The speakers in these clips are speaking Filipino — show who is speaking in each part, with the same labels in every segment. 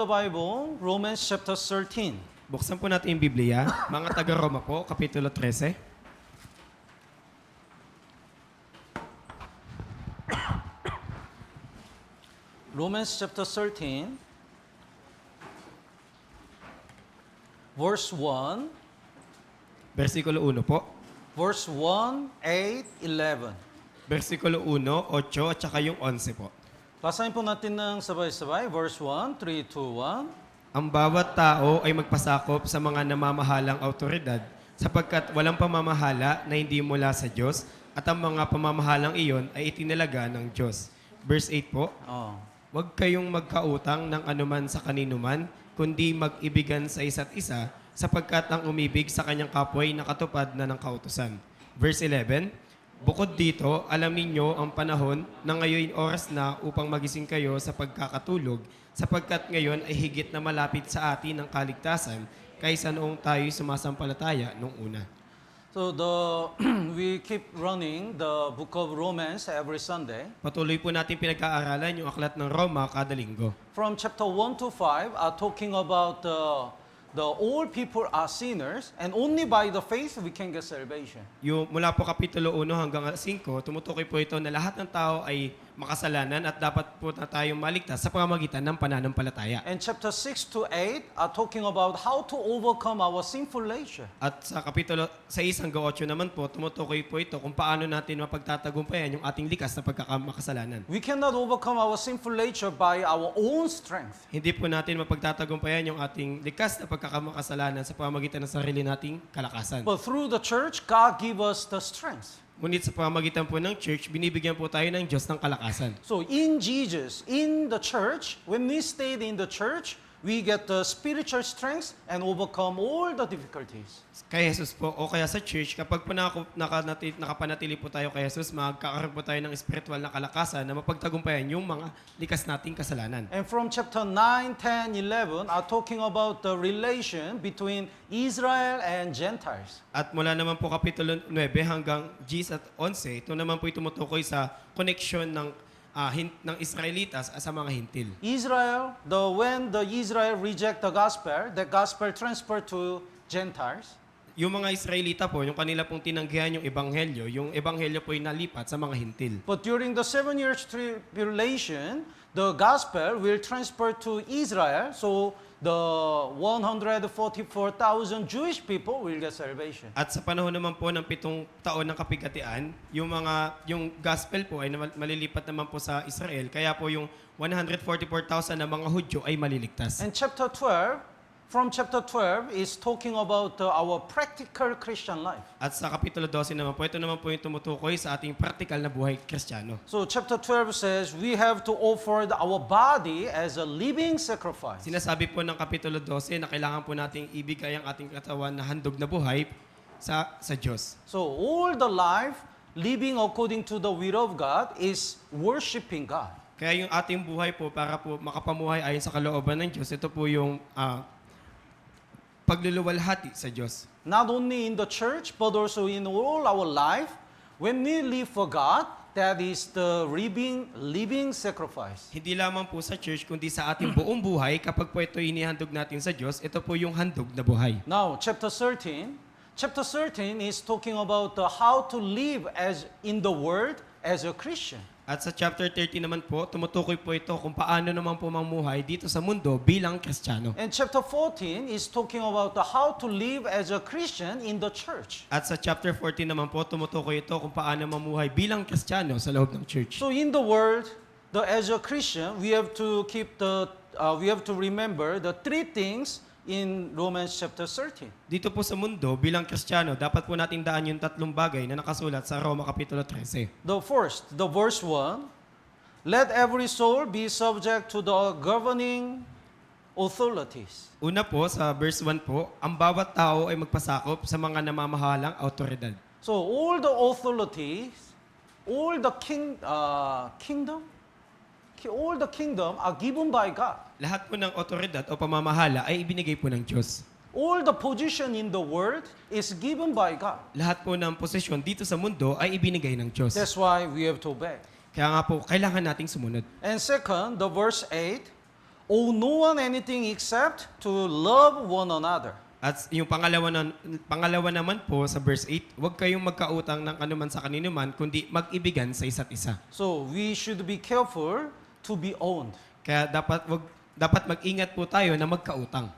Speaker 1: The Bible, Romans chapter 13.
Speaker 2: Buksan po natin yung Biblia. Mga taga-Roma po, Kapitulo 13.
Speaker 1: Romans chapter 13, verse 1,
Speaker 2: Versikulo 1 po.
Speaker 1: verse 1, 8, 11.
Speaker 2: Versikulo 1, 8, at saka yung 11 po.
Speaker 1: Basahin po natin ng sabay-sabay. Verse 1, 3, 2, 1.
Speaker 2: Ang bawat tao ay magpasakop sa mga namamahalang autoridad sapagkat walang pamamahala na hindi mula sa Diyos at ang mga pamamahalang iyon ay itinalaga ng Diyos. Verse 8 po.
Speaker 1: Oh.
Speaker 2: Huwag kayong magkautang ng anuman sa kaninuman, kundi mag-ibigan sa isa't isa, sapagkat ang umibig sa kanyang kapwa ay nakatupad na ng kautusan. Verse 11, bukod dito, alam ninyo ang panahon na ngayon oras na upang magising kayo sa pagkakatulog, sapagkat ngayon ay higit na malapit sa atin ang kaligtasan kaysa noong tayo'y sumasampalataya nung una.
Speaker 1: So we keep running the book of Romans every Sunday.
Speaker 2: Patuloy po natin pinag-aaralan yung aklat ng Roma kada linggo.
Speaker 1: From chapter 1 to 5 are talking about the all people are sinners and only by the faith we can get salvation.
Speaker 2: Yung mula po Kapitulo 1 hanggang 5, tumutukoy po ito na lahat ng tao ay makasalanan at dapat po na tayong maligtas sa pamamagitan ng pananampalataya.
Speaker 1: And chapter 6 to 8 are talking about how to overcome our sinful nature.
Speaker 2: At sa Kapitulo 6 hanggang 8 naman po, tumutukoy po ito kung paano natin mapagtatagumpayan yung ating likas na pagkakamakasalanan.
Speaker 1: We cannot overcome our sinful nature by our own strength.
Speaker 2: Hindi po natin mapagtatagumpayan yung ating likas na pagkakamakasalanan sa pamamagitan ng sarili nating kalakasan.
Speaker 1: But through the church, God give us the strength.
Speaker 2: Ngunit sa pamamagitan po ng church, binibigyan po tayo ng Diyos ng kalakasan.
Speaker 1: So in Jesus, in the church, when we stayed in the church, we get the spiritual strength and overcome all the difficulties.
Speaker 2: Kay Jesus po o kaya sa church, kapag po nakapanatili po tayo kay Jesus, magkakaroon po tayo ng spiritual na kalakasan na mapagtagumpayan yung mga likas nating kasalanan.
Speaker 1: And from chapter 9, 10, 11 are talking about the relation between Israel and Gentiles.
Speaker 2: At mula naman po Kapitulo 9 hanggang 10 at 11, ito naman po tumutukoy sa connection ng Israelitas sa mga hintil.
Speaker 1: Israel, when the Israel reject the gospel transferred to Gentiles.
Speaker 2: Yung mga Israelita po, yung kanila pong tinanggihan yung ebanghelyo po ay nalipat sa mga hintil.
Speaker 1: But during the 7 years tribulation, the gospel will transfer to Israel, so the 144,000 Jewish people will get salvation.
Speaker 2: At sa panahon naman po ng 7 taon ng kapigatian, yung gospel po ay malilipat naman po sa Israel, kaya po yung 144,000 na mga Hudyo ay maliligtas.
Speaker 1: And from chapter 12 is talking about our practical Christian life.
Speaker 2: At sa Kapitulo 12 naman po, ito naman po yung tumutukoy sa ating practical na buhay Kristiyano.
Speaker 1: So chapter 12 says we have to offer our body as a living sacrifice.
Speaker 2: Sinasabi po ng Kapitulo 12 na kailangan po nating ibigay ang ating katawan na handog na buhay sa Diyos.
Speaker 1: So all the life living according to the will of God is worshiping God.
Speaker 2: Kaya yung ating buhay po para po makapamuhay ayon sa kalooban ng Diyos, ito po yung pagluluwalhati sa Diyos.
Speaker 1: Not only in the church, but also in all our life, when we live for God, that is the living sacrifice.
Speaker 2: Hindi lamang po sa church, kundi sa ating buong buhay, kapag po ito inihandog natin sa Diyos, ito po yung handog na buhay.
Speaker 1: Now, chapter 13 is talking about how to live in the world as a Christian.
Speaker 2: At sa chapter 30 naman po, tumutukoy po ito kung paano naman po mamuhay dito sa mundo bilang Kristiyano.
Speaker 1: And chapter 14 is talking about how to live as a Christian in the church.
Speaker 2: At sa chapter 14 naman po, tumutukoy ito kung paano mamuhay bilang Kristiyano sa loob ng church.
Speaker 1: So in the world, as a Christian, we have to remember the 3 things in Romans chapter 13.
Speaker 2: Dito po sa mundo, bilang Kristiyano, dapat po natin daan yung 3 bagay na nakasulat sa Roma Kapitulo 13.
Speaker 1: The verse 1, let every soul be subject to the governing authorities.
Speaker 2: Una po, sa verse 1 po, ang bawat tao ay magpasakop sa mga namamahalang autoridad.
Speaker 1: So all the authorities, all the kingdom are given by God.
Speaker 2: Lahat po ng otoridad o pamamahala ay ibinigay po ng Diyos.
Speaker 1: All the position in the world is given by God.
Speaker 2: Lahat po ng posisyon dito sa mundo ay ibinigay ng Diyos.
Speaker 1: That's why we have to obey.
Speaker 2: Kaya nga po, kailangan nating sumunod.
Speaker 1: And second, the verse 8, owe no one anything except to love one another.
Speaker 2: At yung pangalawa naman po sa verse 8, huwag kayong magkautang ng anuman sa kanino man, kundi mag-ibigan sa isa't isa.
Speaker 1: So we should be careful to be owned.
Speaker 2: Kaya dapat mag-ingat po tayo na magkautang.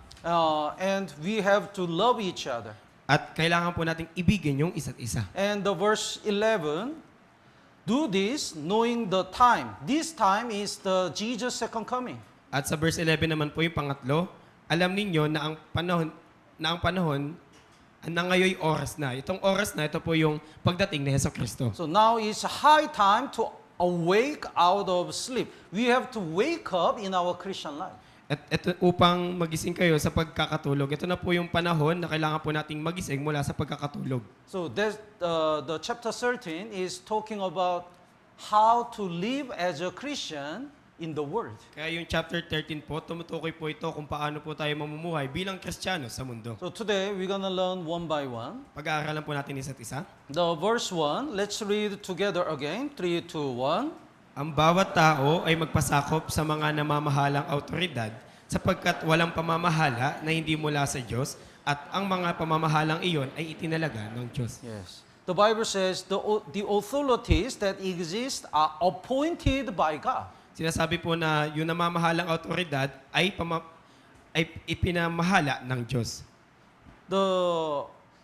Speaker 1: And we have to love each other.
Speaker 2: At kailangan po nating ibigin yung isa't isa.
Speaker 1: And the verse 11, do this knowing the time. This time is the Jesus' second coming.
Speaker 2: At sa verse 11 naman po yung pangatlo, alam ninyo na ang panahon na ngayoy oras na. Itong oras na, ito po yung pagdating ni Jesucristo.
Speaker 1: So now it's high time to awake out of sleep. We have to wake up in our Christian life.
Speaker 2: At ito, upang magising kayo sa pagkakatulog, ito na po yung panahon na kailangan po nating magising mula sa pagkakatulog.
Speaker 1: So the chapter 13 is talking about how to live as a Christian in the world.
Speaker 2: Kaya yung chapter 13 po, tumutukoy po ito kung paano po tayo mamumuhay bilang Kristiyano sa mundo.
Speaker 1: So today we're gonna learn one by one.
Speaker 2: Pag-aaralan po natin isa't isa.
Speaker 1: The verse 1, let's read together again. 3, 2, 1.
Speaker 2: Ang bawat tao ay magpasakop sa mga namamahalang autoridad sapagkat walang pamamahala na hindi mula sa Diyos at ang mga pamamahalang iyon ay itinalaga ng Diyos.
Speaker 1: Yes. The Bible says the authorities that exist are appointed by God.
Speaker 2: Sinasabi po na yung namamahalang autoridad ay ipinamahala ng Diyos.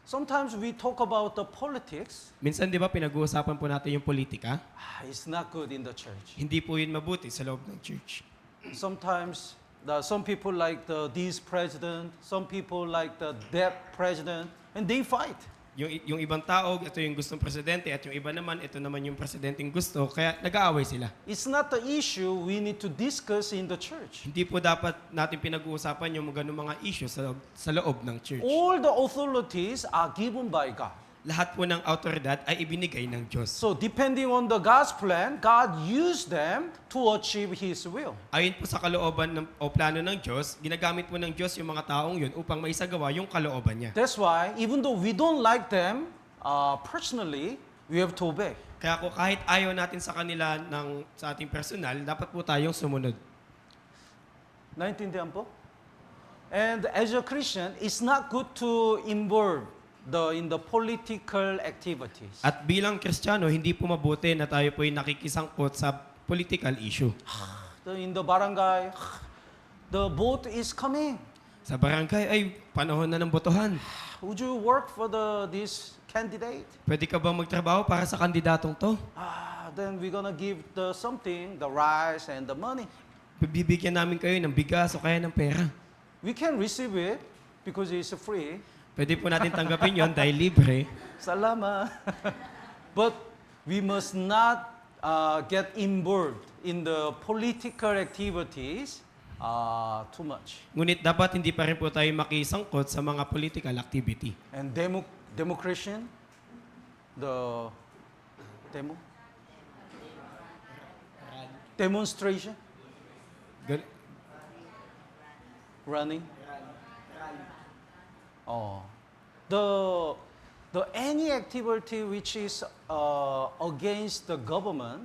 Speaker 1: Sometimes we talk about the politics.
Speaker 2: Minsan, di ba, pinag-uusapan po natin yung politika?
Speaker 1: It's not good in the church.
Speaker 2: Hindi po yun mabuti sa loob ng church.
Speaker 1: Sometimes some people like this president, some people like that president, and they fight.
Speaker 2: Yung ibang tao, ito yung gustong presidente, at yung iba naman, ito naman yung presidenteng gusto, kaya nag-aaway sila.
Speaker 1: It's not the issue we need to discuss in the church.
Speaker 2: Hindi po dapat natin pinag-uusapan yung ganung mga issue sa loob ng church.
Speaker 1: All the authorities are given by God.
Speaker 2: Lahat po ng autoridad ay ibinigay ng Diyos.
Speaker 1: So depending on the God's plan, God used them to achieve His will.
Speaker 2: Ayon po sa kalooban o plano ng Diyos, ginagamit po ng Diyos yung mga taong yun upang maisagawa yung kalooban niya.
Speaker 1: That's why even though we don't like them personally, we have to obey.
Speaker 2: Kaya kahit ayaw natin sa kanila sa ating personal, dapat po tayong sumunod.
Speaker 1: Naintindihan po? And as a Christian, it's not good to involve in the political activities.
Speaker 2: At bilang Kristiyano, hindi po mabuti na tayo po'y nakikisangkot sa political issue.
Speaker 1: In the barangay, the vote is coming.
Speaker 2: Sa barangay ay panahon na ng botohan.
Speaker 1: Would you work for this candidate?
Speaker 2: Pwede ka bang magtrabaho para sa kandidatong to?
Speaker 1: Then we're gonna give something, the rice and the money.
Speaker 2: Bibigyan namin kayo ng bigas o kaya ng pera.
Speaker 1: We can receive it because it's free.
Speaker 2: Pwede po natin tanggapin yon dahil libre.
Speaker 1: Salamat. But we must not get involved in the political activities too much.
Speaker 2: Ngunit dapat hindi pa rin po tayo makisangkot sa mga political activity.
Speaker 1: And democration, demonstration, running. Any activity which is against the government,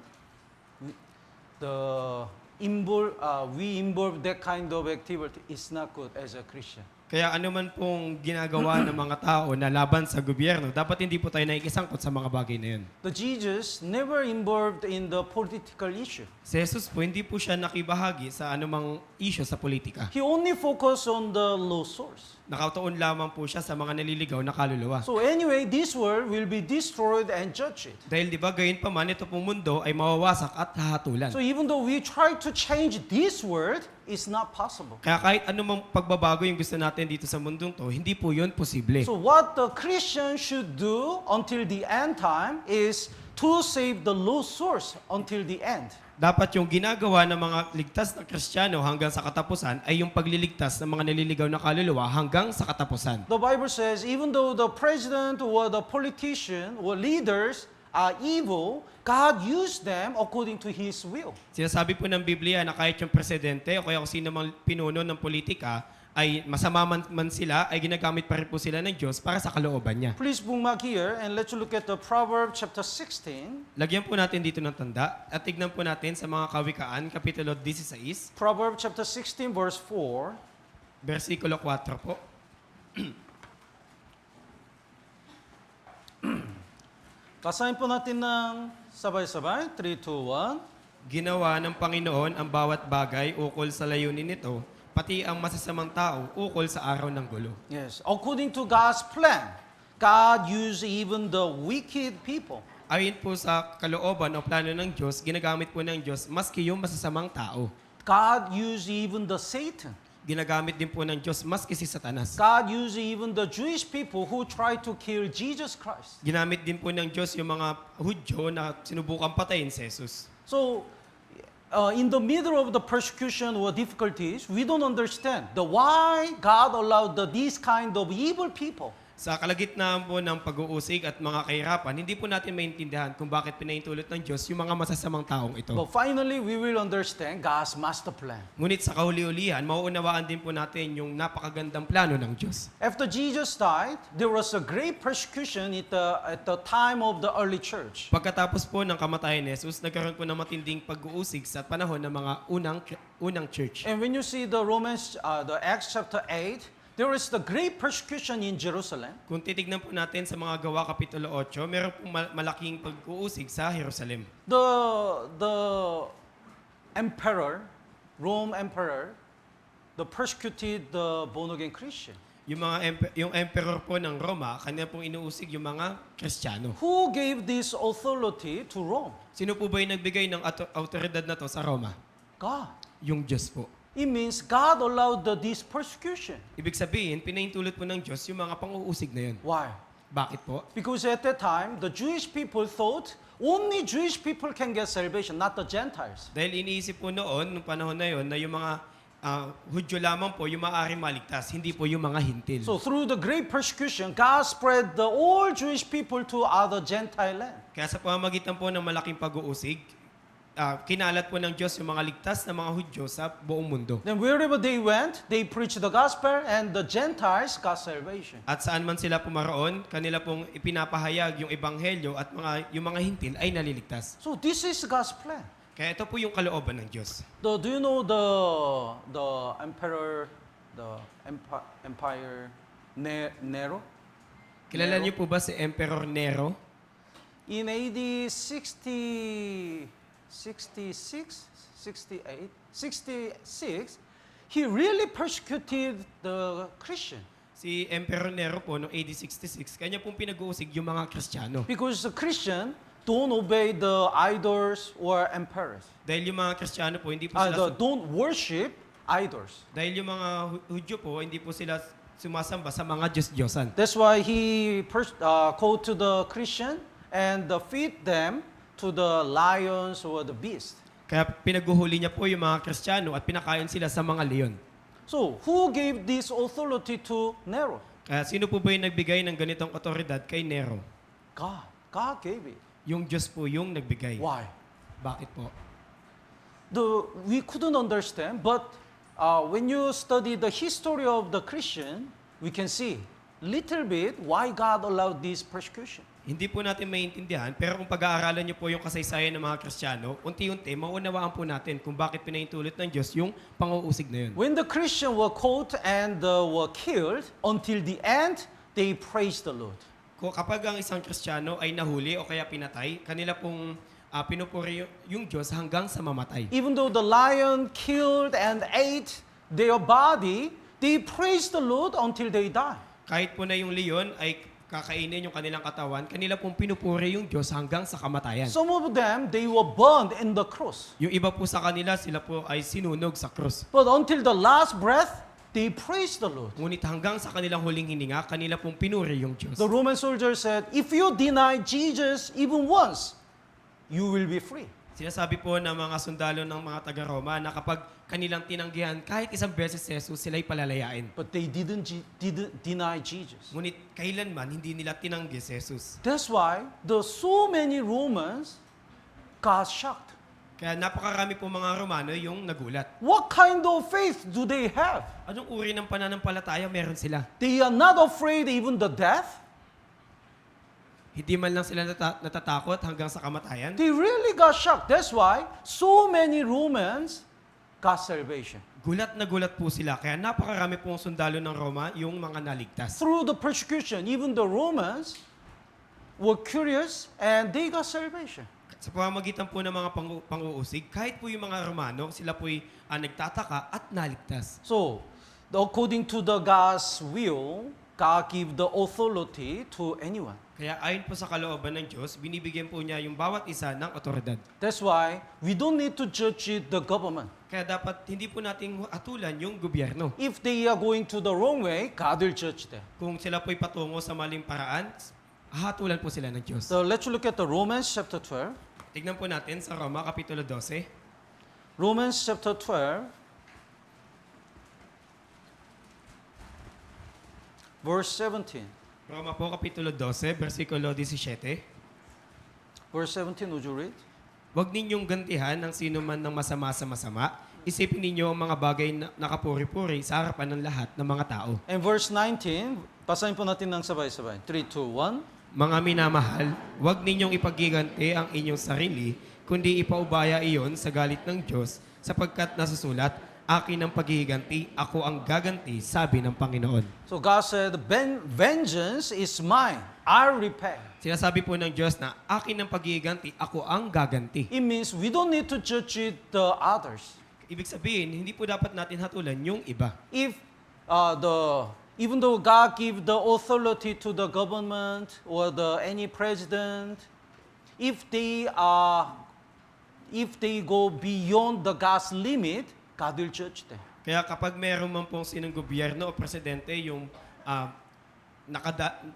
Speaker 1: we involve that kind of activity is not good as a Christian.
Speaker 2: Kaya anuman pong ginagawa ng mga tao na laban sa gobyerno, dapat hindi po tayo nakikisangkot sa mga bagay na yun.
Speaker 1: The Jesus never involved in the political issue.
Speaker 2: Si Jesus po, hindi po siya nakibahagi sa anumang issue sa politika.
Speaker 1: He only focused on the low source.
Speaker 2: Nakatuon lamang po siya sa mga naliligaw na kaluluwa.
Speaker 1: So anyway, this world will be destroyed and judged.
Speaker 2: Dahil di ba gayon pa man, ito pong mundo ay mawawasak at hahatulan.
Speaker 1: So even though we try to change this world, it's not possible.
Speaker 2: Kaya kahit anumang pagbabago yung gusto natin dito sa mundong to, hindi po yun posible.
Speaker 1: So what the Christian should do until the end time is to save the lost source until the end.
Speaker 2: Dapat yung ginagawa ng mga ligtas na Kristiyano hanggang sa katapusan ay yung pagliligtas ng mga naliligaw na kaluluwa hanggang sa katapusan.
Speaker 1: The Bible says even though the president or the politician or leaders are evil, God used them according to His will.
Speaker 2: Sinasabi po ng Biblia na kahit yung presidente o kaya kung sino mang pinuno ng politika ay masama man sila, ay ginagamit pa rin po sila ng Diyos para sa kalooban niya.
Speaker 1: Please bookmark here and let's look at the Proverbs chapter 16.
Speaker 2: Lagyan po natin dito ng tanda at tignan po natin sa mga Kawikaan, Kapitulo 16,
Speaker 1: Proverbs chapter 16 verse 4.
Speaker 2: versikulo 4 po.
Speaker 1: Basahin po natin ng sabay-sabay. 3, 2, 1.
Speaker 2: Ginawa ng Panginoon ang bawat bagay ukol sa layunin nito, pati ang masasamang tao ukol sa araw ng gulo.
Speaker 1: Yes, according to God's plan, God used even the wicked people.
Speaker 2: Ayon po sa kalooban o plano ng Diyos, ginagamit po ng Diyos maski yung masasamang tao.
Speaker 1: God used even the Satan.
Speaker 2: Ginagamit din po ng Diyos maski si Satanas.
Speaker 1: God used even the Jewish people who tried to kill Jesus Christ.
Speaker 2: Ginamit din po ng Diyos yung mga Hudyo na sinubukang patayin si Jesus.
Speaker 1: So, in the middle of the persecution or difficulties, we don't understand the why God allowed these kind of evil people.
Speaker 2: Sa kalagitnaan po ng pag-uusig at mga kahirapan, hindi po natin maintindihan kung bakit pinahintulot ng Diyos yung mga masasamang taong ito.
Speaker 1: But finally, we will understand God's master plan.
Speaker 2: Ngunit sa kahuli-ulihan, mauunawaan din po natin yung napakagandang plano ng Diyos.
Speaker 1: After Jesus died, there was a great persecution at the time of the early church.
Speaker 2: Pagkatapos po ng kamatayan ni Jesus, nagkaroon po ng matinding pag-uusig sa panahon ng mga unang church.
Speaker 1: And when you see the Acts chapter 8, there is the great persecution in Jerusalem.
Speaker 2: Kung titignan po natin sa mga gawa Kapitulo 8, meron pong malaking pag-uusig sa Jerusalem.
Speaker 1: The emperor, Rome emperor, the persecuted the born-again Christian.
Speaker 2: Yung emperor po ng Roma, kanya pong inuusig yung mga Kristiyano.
Speaker 1: Who gave this authority to Rome?
Speaker 2: Sino po ba yung nagbigay ng autoridad na to sa Roma?
Speaker 1: God.
Speaker 2: Yung Diyos po.
Speaker 1: It means God allowed this persecution.
Speaker 2: Ibig sabihin, pinahintulot po ng Diyos yung mga pang-uusig na yun.
Speaker 1: Why?
Speaker 2: Bakit po?
Speaker 1: Because at that time, the Jewish people thought only Jewish people can get salvation, not the Gentiles.
Speaker 2: Dahil iniisip po noon, nung panahon na yun, na yung mga Hudyo lamang po yung maaaring maligtas, hindi po yung mga hintil.
Speaker 1: So through the great persecution, God spread the all Jewish people to other Gentile land.
Speaker 2: Kaya sa pamamagitan po ng malaking pag-uusig, kinalat po ng Diyos yung mga ligtas na mga Hudyo sa buong mundo.
Speaker 1: Then wherever they went, they preached the gospel and the Gentiles got salvation.
Speaker 2: At saan man sila pumaroon, kanila pong ipinapahayag yung ebanghelyo at yung mga hintil ay naliligtas.
Speaker 1: So this is God's plan.
Speaker 2: Kaya ito po yung kalooban ng Diyos.
Speaker 1: Do you know the emperor, empire Nero?
Speaker 2: Kilala niyo po ba si Emperor Nero?
Speaker 1: In AD 66, he really persecuted the Christian.
Speaker 2: Si Emperor Nero po noong AD 66, kanya pong pinag-uusig yung mga Kristiyano.
Speaker 1: Because the Christian don't obey the idols or emperors.
Speaker 2: Dahil yung mga Kristiyano po, hindi po sila...
Speaker 1: Don't worship idols.
Speaker 2: Dahil yung mga Hudyo po, hindi po sila sumasamba sa mga Diyos-Diyosan.
Speaker 1: That's why he called to the Christian and feed them to the lions or the beast.
Speaker 2: Kaya pinaguhuli niya po yung mga Kristiyano at pinakain sila sa mga leon.
Speaker 1: So, who gave this authority to Nero?
Speaker 2: Kaya sino po ba yung nagbigay ng ganitong otoridad kay Nero?
Speaker 1: God. God gave it.
Speaker 2: Yung Diyos po yung nagbigay.
Speaker 1: Why?
Speaker 2: Bakit po?
Speaker 1: We couldn't understand, but when you study the history of the Christian, we can see little bit why God allowed this persecution.
Speaker 2: Hindi po natin maintindihan, pero kung pag-aaralan niyo po yung kasaysayan ng mga Kristiyano, unti-unti, maunawaan po natin kung bakit pinahintulot ng Diyos yung pang-uusig na yun.
Speaker 1: When the Christians were caught and were killed, until the end, they praised the Lord.
Speaker 2: Kapag ang isang Kristiyano ay nahuli o kaya pinatay, kanila pong pinupuri yung Diyos hanggang sa mamatay.
Speaker 1: Even though the lion killed and ate their body, they praised the Lord until they die.
Speaker 2: Kahit po na yung leon ay kakainin yung kanilang katawan, kanila pong pinupuri yung Diyos hanggang sa kamatayan.
Speaker 1: Some of them, they were burned in the cross.
Speaker 2: Yung iba po sa kanila, sila po ay sinunog sa krus.
Speaker 1: But until the last breath, they praised the Lord.
Speaker 2: Ngunit hanggang sa kanilang huling hininga, kanila pong pinuri yung Diyos.
Speaker 1: The Roman soldier said, if you deny Jesus even once, you will be free.
Speaker 2: Sinasabi po ng mga sundalo ng mga taga-Roma na kapag kanilang tinanggihan, kahit isang beses si Jesus, sila'y palalayain.
Speaker 1: But they didn't deny Jesus.
Speaker 2: Ngunit kailanman hindi nila tinanggi si Jesus.
Speaker 1: That's why so many Romans got shocked.
Speaker 2: Kaya napakarami po mga Romano yung nagulat.
Speaker 1: What kind of faith do they have?
Speaker 2: Anong uri ng pananampalataya meron sila?
Speaker 1: They are not afraid even the death.
Speaker 2: Hindi man lang sila natatakot hanggang sa kamatayan.
Speaker 1: They really got shocked. That's why so many Romans got salvation.
Speaker 2: Gulat na gulat po sila. Kaya napakarami pong sundalo ng Roma yung mga naligtas.
Speaker 1: Through the persecution, even the Romans were curious and they got salvation.
Speaker 2: Sa pamamagitan po ng mga pang-uusig, kahit po yung mga Romano, sila po'y nagtataka at naligtas.
Speaker 1: So, according to the God's will, God give the authority to anyone.
Speaker 2: Kaya ayon po sa kalooban ng Diyos, binibigyan po niya yung bawat isa ng otoridad.
Speaker 1: That's why we don't need to judge the government.
Speaker 2: Kaya dapat hindi po nating atulan yung gobyerno.
Speaker 1: If they are going to the wrong way, God will judge them.
Speaker 2: Kung sila po'y patungo sa maling paraan, hahatulan po sila ng Diyos.
Speaker 1: So let's look at the Romans chapter 12.
Speaker 2: Tignan po natin sa Roma, Kapitulo 12.
Speaker 1: Romans chapter 12, verse 17.
Speaker 2: Roma po, Kapitulo 12, versikulo 17.
Speaker 1: Verse 17, would you read?
Speaker 2: Huwag ninyong gantihan ang sino man ng masama sa masama. Isipin ninyo ang mga bagay na nakapuri-puri sa harapan ng lahat ng mga tao.
Speaker 1: And verse 19, basahin po natin ng sabay-sabay. 3, 2, 1.
Speaker 2: Mga minamahal, huwag ninyong ipagiganti ang inyong sarili, kundi ipaubaya iyon sa galit ng Diyos, sapagkat nasusulat, akin ang paghihiganti, ako ang gaganti, sabi ng Panginoon.
Speaker 1: So God said, vengeance is mine. I'll repay.
Speaker 2: Sinasabi po ng Diyos na akin ang paghihiganti, ako ang gaganti.
Speaker 1: It means we don't need to judge the others.
Speaker 2: Ibig sabihin, hindi po dapat natin hatulan yung iba.
Speaker 1: If even though God give the authority to the government or any president, if they go beyond the God's limit, God will judge them.
Speaker 2: Kaya kapag meron man pong sinong gobyerno o presidente yung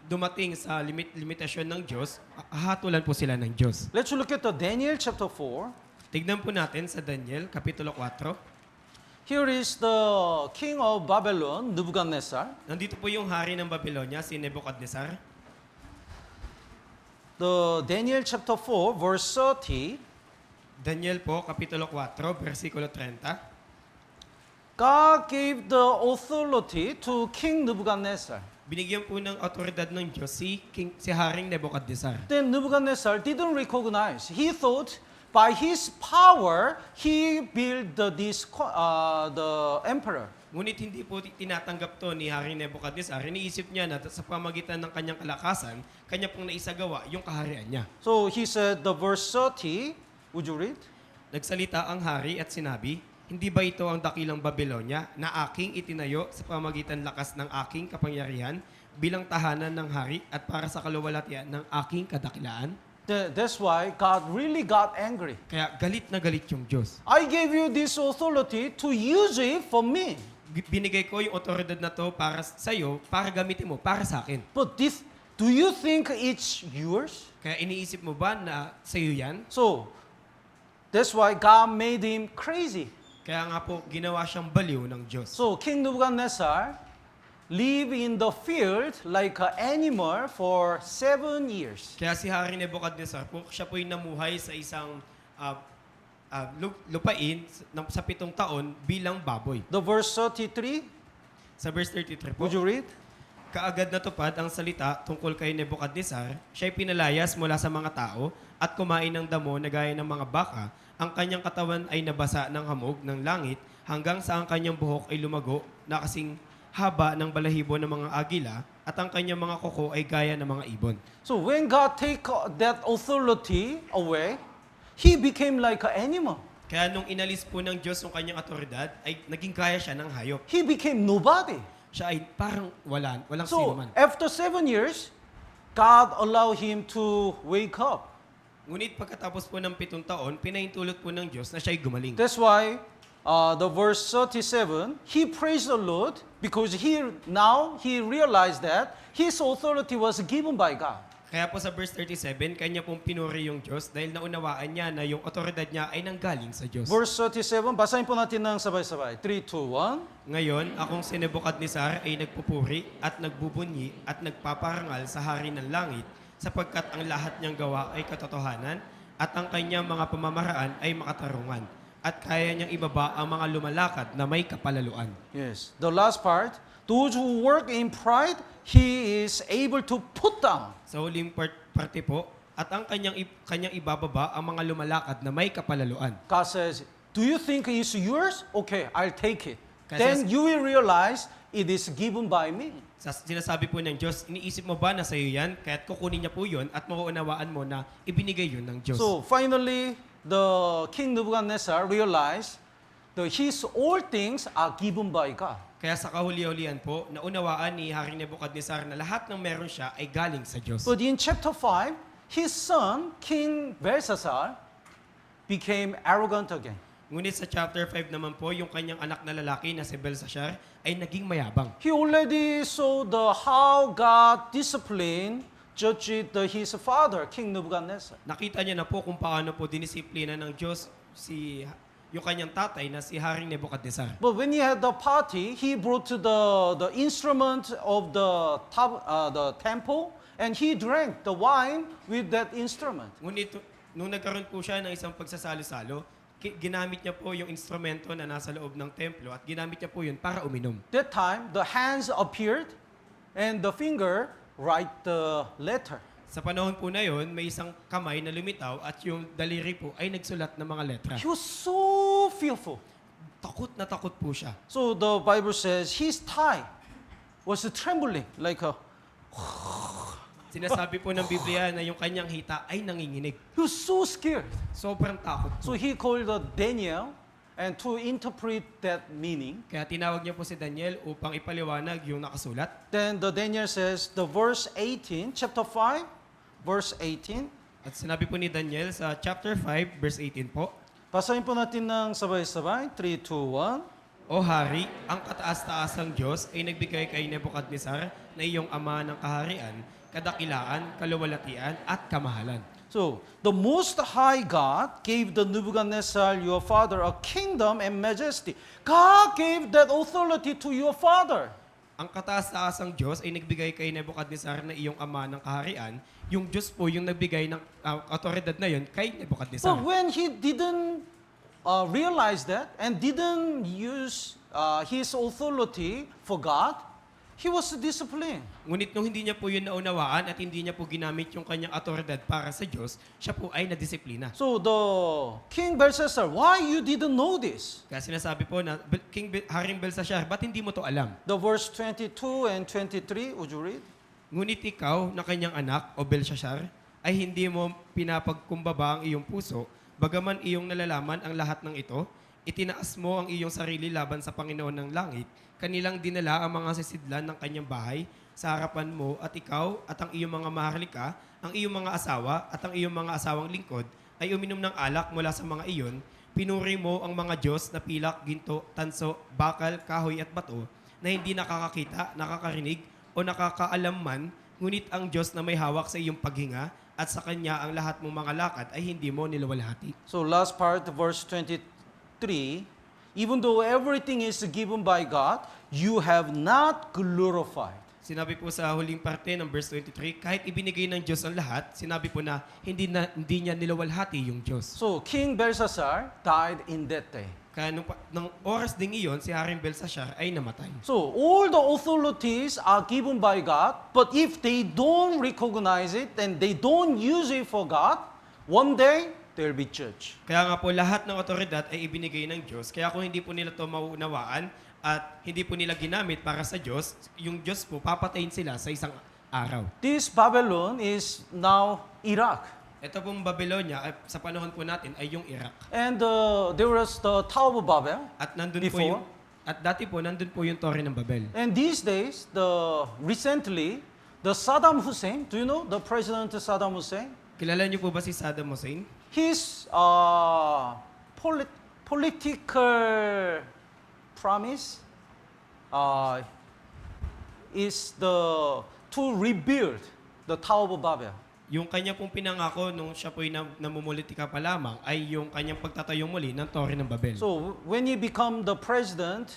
Speaker 2: dumating sa limitasyon ng Diyos, hahatulan po sila ng Diyos.
Speaker 1: Let's look at the Daniel chapter 4.
Speaker 2: Tignan po natin sa Daniel, Kapitulo 4.
Speaker 1: Here is the king of Babylon, Nebuchadnezzar.
Speaker 2: Nandito po yung hari ng Babylonia, si Nebuchadnezzar.
Speaker 1: The Daniel chapter 4, verse 30.
Speaker 2: Daniel po, Kapitulo 4, versikulo 30.
Speaker 1: God gave the authority to King Nebuchadnezzar.
Speaker 2: Binigyan po ng otoridad ng Diyos si Haring Nebuchadnezzar.
Speaker 1: Then Nebuchadnezzar didn't recognize. He thought by his power, he built the emperor.
Speaker 2: Ngunit hindi po tinatanggap to ni Haring Nebuchadnezzar. Iniisip niya na sa pamagitan ng kanyang kalakasan, kanya pong naisagawa yung kaharian niya.
Speaker 1: So he said, the verse 30, would you read?
Speaker 2: Nagsalita ang hari at sinabi, hindi ba ito ang dakilang Babylonia na aking itinayo sa pamagitan lakas ng aking kapangyarihan bilang tahanan ng hari at para sa kaluwalhatian ng aking kadakilaan?
Speaker 1: That's why God really got angry.
Speaker 2: Kaya galit na galit yung Diyos.
Speaker 1: I gave you this authority to use it for me.
Speaker 2: Binigay ko yung otoridad na to para sa iyo, para gamitin mo, para sa akin.
Speaker 1: But do you think it's yours?
Speaker 2: Kaya iniisip mo ba na sa iyo yan?
Speaker 1: So, that's why God made him crazy.
Speaker 2: Kaya nga po, ginawa siyang baliw ng Diyos.
Speaker 1: So, King Nebuchadnezzar lived in the field like an animal for 7 years.
Speaker 2: Kaya si Hari Nebuchadnezzar po, siya po'y namuhay sa isang lupain sa 7 taon bilang baboy.
Speaker 1: The verse 33,
Speaker 2: Sa verse 33 po,
Speaker 1: would you read?
Speaker 2: kaagad natupad ang salita tungkol kay Nebuchadnezzar, siya'y pinalayas mula sa mga tao at kumain ng damo na gaya ng mga baka. Ang kanyang katawan ay nabasa ng hamog ng langit hanggang sa ang kanyang buhok ay lumago na kasing haba ng balahibo ng mga agila at ang kanyang mga kuko ay gaya ng mga ibon.
Speaker 1: So when God take that authority away, he became like an animal.
Speaker 2: Kaya nung inalis po ng Diyos yung kanyang otoridad, ay naging gaya siya ng hayop.
Speaker 1: He became nobody.
Speaker 2: Siya ay parang walang sino
Speaker 1: So
Speaker 2: man.
Speaker 1: after 7 years, God allowed him to wake up.
Speaker 2: Ngunit pagkatapos po ng 7 taon, pinahintulot po ng Diyos na siya'y gumaling.
Speaker 1: That's why the verse 37, he praised the Lord because he realized that his authority was given by God.
Speaker 2: Kaya po sa verse 37, kanya pong pinuri yung Diyos dahil naunawaan niya na yung otoridad niya ay nanggaling sa Diyos.
Speaker 1: Verse 37, basahin po natin ng sabay-sabay. 3, 2, 1.
Speaker 2: Ngayon, akong si Nebuchadnezzar ay nagpupuri at nagbubunyi at nagpaparangal sa hari ng langit sapagkat ang lahat niyang gawa ay katotohanan at ang kanyang mga pamamaraan ay makatarungan at kaya niyang ibaba ang mga lumalakad na may kapalaluan.
Speaker 1: Yes. The last part, those who work in pride, he is able to put down.
Speaker 2: Sa huling parte po, at ang kanyang ibababa ang mga lumalakad na may kapalaluan.
Speaker 1: God says, do you think it's yours? Okay, I'll take it.
Speaker 2: Kasi-
Speaker 1: Then you will realize it is given by me.
Speaker 2: Sinasabi po ng Diyos, iniisip mo ba na sa iyo yan? Kaya't kukunin niya po yun at mauunawaan mo na ibinigay yun ng Diyos.
Speaker 1: So finally, the King Nebuchadnezzar realized that his all things are given by God.
Speaker 2: Kaya sa kahuli-hulihan po, naunawaan ni Haring Nebuchadnezzar na lahat ng meron siya ay galing sa Diyos.
Speaker 1: But in chapter 5, his son, King Belshazzar, became arrogant again.
Speaker 2: Ngunit sa chapter 5 naman po, yung kanyang anak na lalaki na si Belshazzar ay naging mayabang.
Speaker 1: He already saw how God disciplined, judged his father, King Nebuchadnezzar.
Speaker 2: Nakita niya na po kung paano po dinisiplina ng Diyos yung kanyang tatay na si Haring Nebuchadnezzar.
Speaker 1: But when he had the party, he brought the instrument of the temple, and he drank the wine with that instrument.
Speaker 2: Ngunit nung nagkaroon po siya ng isang pagsasalo-salo, ginamit niya po yung instrumento na nasa loob ng templo at ginamit niya po yun para uminom.
Speaker 1: That time, the hands appeared, and the finger write the letter.
Speaker 2: Sa panahon po na yon, may isang kamay na lumitaw at yung daliri po ay nagsulat ng mga letra.
Speaker 1: He was so fearful.
Speaker 2: Takot na takot po siya.
Speaker 1: So the Bible says his thigh was trembling like a.
Speaker 2: Sinasabi po ng Biblia na yung kanyang hita ay nanginginig.
Speaker 1: He was so scared.
Speaker 2: Sobrang takot po.
Speaker 1: So he called Daniel and to interpret that meaning.
Speaker 2: Kaya tinawag niya po si Daniel upang ipaliwanag yung nakasulat.
Speaker 1: Then the Daniel says the verse 18, chapter 5, verse 18.
Speaker 2: At sinabi po ni Daniel sa chapter 5, verse 18 po,
Speaker 1: Basahin po natin ng sabay-sabay. 3, 2, 1.
Speaker 2: O Hari, ang kataas-taasang Diyos ay nagbigay kay Nebuchadnezzar na iyong ama ng kaharian, kadakilaan, kaluwalhatian, at kamahalan.
Speaker 1: So, the Most High God gave the Nebuchadnezzar, your father, a kingdom and majesty. God gave that authority to your father.
Speaker 2: Ang kataas-taasang Diyos ay nagbigay kay Nebuchadnezzar na iyong ama ng kaharian. Yung Diyos po yung nagbigay ng otoridad na yun kay Nebuchadnezzar.
Speaker 1: But when he didn't realize that and didn't use his authority for God, he was disciplined.
Speaker 2: Ngunit nung hindi niya po yun naunawaan at hindi niya po ginamit yung kanyang otoridad para sa Diyos, siya po ay nadisiplina.
Speaker 1: So the King Belshazzar, why you didn't know this?
Speaker 2: Kaya sinasabi po na, Haring Belshazzar, ba't hindi mo to alam?
Speaker 1: The verse 22 and 23, would you read?
Speaker 2: Ngunit ikaw na kanyang anak, o Belshazzar, ay hindi mo pinapagkumbaba ang iyong puso, bagaman iyong nalalaman ang lahat ng ito, itinaas mo ang iyong sarili laban sa Panginoon ng langit, kanilang dinala ang mga sisidlan ng kanyang bahay sa harapan mo at ikaw at ang iyong mga maharlika, ang iyong mga asawa at ang iyong mga asawang lingkod ay uminom ng alak mula sa mga iyon, pinuri mo ang mga Diyos na pilak, ginto, tanso, bakal, kahoy at bato na hindi nakakakita, nakakarinig o nakakaalam man, ngunit ang Diyos na may hawak sa iyong paghinga at sa Kanya ang lahat mong mga lakad ay hindi mo niluwalhati.
Speaker 1: So last part, verse 23, even though everything is given by God, you have not glorified.
Speaker 2: Sinabi po sa huling parte ng verse 23, kahit ibinigay ng Diyos ang lahat, sinabi po na hindi niya niluwalhati yung Diyos.
Speaker 1: So King Belshazzar died in that day.
Speaker 2: Kaya nung oras ding iyon, si Haring Belshazzar ay namatay.
Speaker 1: So all the authorities are given by God, but if they don't recognize it and they don't use it for God, one day they'll be judged.
Speaker 2: Kaya nga po lahat ng otoridad ay ibinigay ng Diyos. Kaya kung hindi po nila ito mauunawaan at hindi po nila ginamit para sa Diyos, yung Diyos po papatayin sila sa isang araw.
Speaker 1: This Babylon is now Iraq.
Speaker 2: Ito pong Babylonia, sa panahon po natin, ay yung Iraq.
Speaker 1: And there was the Tower of Babel.
Speaker 2: At nandun po
Speaker 1: Before?
Speaker 2: at dati po, nandun po yung Torre ng Babel.
Speaker 1: And these days, recently, the Saddam Hussein, do you know the President Saddam Hussein?
Speaker 2: Kilala niyo po ba si Saddam Hussein?
Speaker 1: His political promise is to rebuild the Tower of Babel.
Speaker 2: Yung kanya pong pinangako nung siya po'y namumulitika pa lamang ay yung kanyang pagtatayong muli ng Torre ng Babel.
Speaker 1: So when he became the president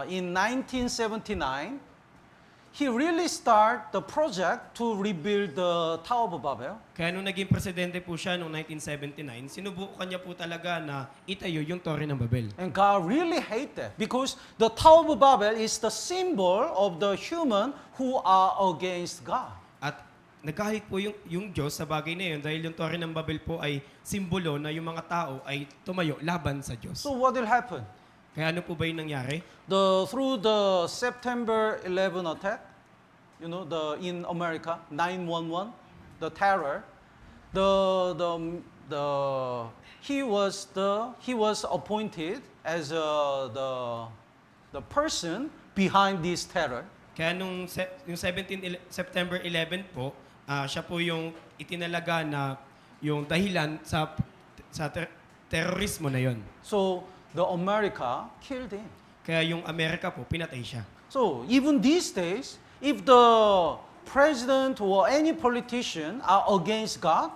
Speaker 1: in 1979, he really start the project to rebuild the Tower of Babel.
Speaker 2: Kaya nung naging presidente po siya noong 1979, sinubukan niya po talaga na itayo yung Torre ng Babel.
Speaker 1: And God really hate that because the Tower of Babel is the symbol of the human who are against God.
Speaker 2: At naggalit po yung Diyos sa bagay na yun dahil yung Torre ng Babel po ay simbolo na yung mga tao ay tumayo laban sa Diyos.
Speaker 1: So what will happen?
Speaker 2: Kaya ano po ba yung nangyari?
Speaker 1: Through the September 11 attack, in America, 9/11, the terror, he was appointed as the person behind this terror.
Speaker 2: Kaya yung September 11 po, siya po yung itinalaga na yung dahilan sa terorismo na yon.
Speaker 1: So the America killed him.
Speaker 2: Kaya yung Amerika po, pinatay siya.
Speaker 1: So even these days, if the president or any politician are against God,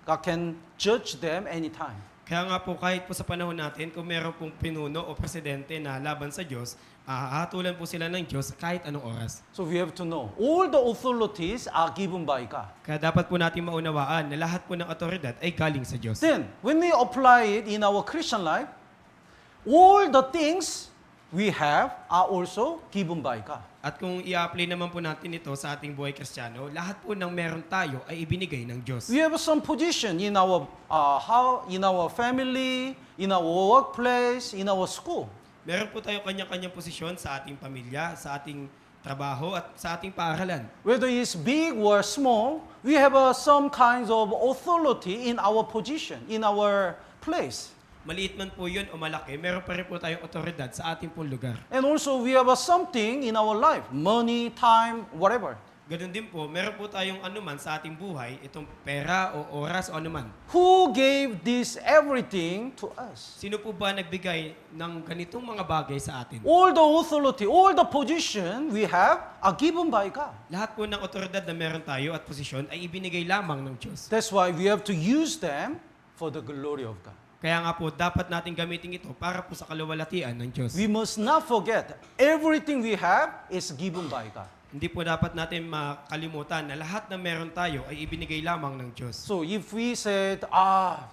Speaker 1: God can judge them anytime.
Speaker 2: Kaya nga po, kahit po sa panahon natin, kung meron pong pinuno o presidente na laban sa Diyos, hatulan po sila ng Diyos kahit anong oras.
Speaker 1: So we have to know, all the authorities are given by God.
Speaker 2: Kaya dapat po natin maunawaan na lahat po ng otoridad ay galing sa Diyos.
Speaker 1: Then, when we apply it in our Christian life, all the things we have are also given by God.
Speaker 2: At kung i-apply naman po natin ito sa ating buhay Kristiyano, lahat po ng meron tayo ay ibinigay ng Diyos.
Speaker 1: We have some position in our in our family, in our workplace, in our school.
Speaker 2: Meron po tayo kanya-kanyang posisyon sa ating pamilya, sa ating trabaho, at sa ating paaralan.
Speaker 1: Whether it's big or small, we have some kinds of authority in our position, in our place.
Speaker 2: Maliit man po yun o malaki, meron pa rin po tayong otoridad sa ating pong lugar.
Speaker 1: And also, we have something in our life, money, time, whatever.
Speaker 2: Ganun din po, meron po tayong anuman sa ating buhay, itong pera o oras o anuman.
Speaker 1: Who gave this everything to us?
Speaker 2: Sino po ba nagbigay ng ganitong mga bagay sa atin?
Speaker 1: All the authority, all the position we have are given by God.
Speaker 2: Lahat po ng otoridad na meron tayo at posisyon ay ibinigay lamang ng Diyos.
Speaker 1: That's why we have to use them for the glory of God.
Speaker 2: Kaya nga po, dapat natin gamitin ito para po sa kaluwalhatian ng Diyos.
Speaker 1: We must not forget, everything we have is given by God.
Speaker 2: Hindi po dapat natin makalimutan na lahat na meron tayo ay ibinigay lamang ng Diyos.
Speaker 1: So if we said,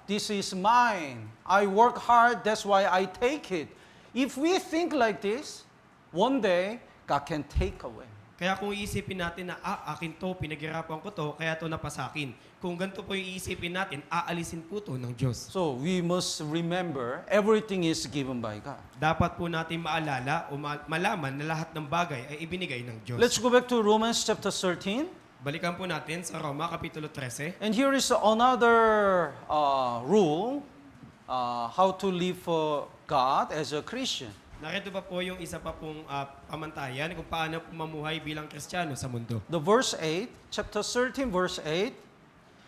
Speaker 1: this is mine, I work hard, that's why I take it. If we think like this, one day, God can take away.
Speaker 2: Kaya kung iisipin natin na, akin to, pinaghirapan ko to, kaya to napasakin. Kung ganito po yung iisipin natin, aalisin po to ng Diyos.
Speaker 1: So we must remember, everything is given by God.
Speaker 2: Dapat po natin maalala o malaman na lahat ng bagay ay ibinigay ng Diyos.
Speaker 1: Let's go back to Romans chapter 13.
Speaker 2: Balikan po natin sa Roma, Kapitulo 13.
Speaker 1: And here is another rule, how to live for God as a Christian.
Speaker 2: Narito pa po yung isa pa pong pamantayan kung paano po mamuhay bilang Kristiyano sa mundo.
Speaker 1: The verse 8, chapter 13, verse 8.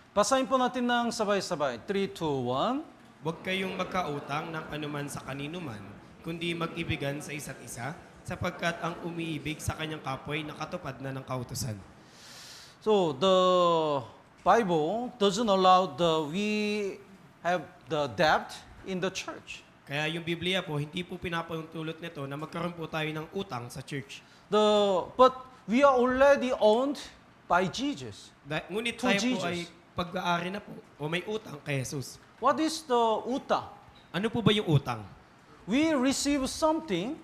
Speaker 1: Basahin po natin ng sabay-sabay. 3, 2, 1.
Speaker 2: Huwag kayong magkautang ng anuman sa kanino man, kundi mag-ibigan sa isa't isa, sapagkat ang umiibig sa kanyang kapwa ay nakatupad na ng kautusan.
Speaker 1: So the Bible doesn't allow we have the debt in the church.
Speaker 2: Kaya yung Biblia po, hindi po pinapahintulot nito na magkaroon po tayo ng utang sa church.
Speaker 1: But we are already owned by Jesus.
Speaker 2: Ngunit
Speaker 1: To
Speaker 2: tayo
Speaker 1: Jesus.
Speaker 2: po ay pag-aari na po o may utang kay Jesus.
Speaker 1: What is the utang?
Speaker 2: Ano po ba yung utang?
Speaker 1: We receive something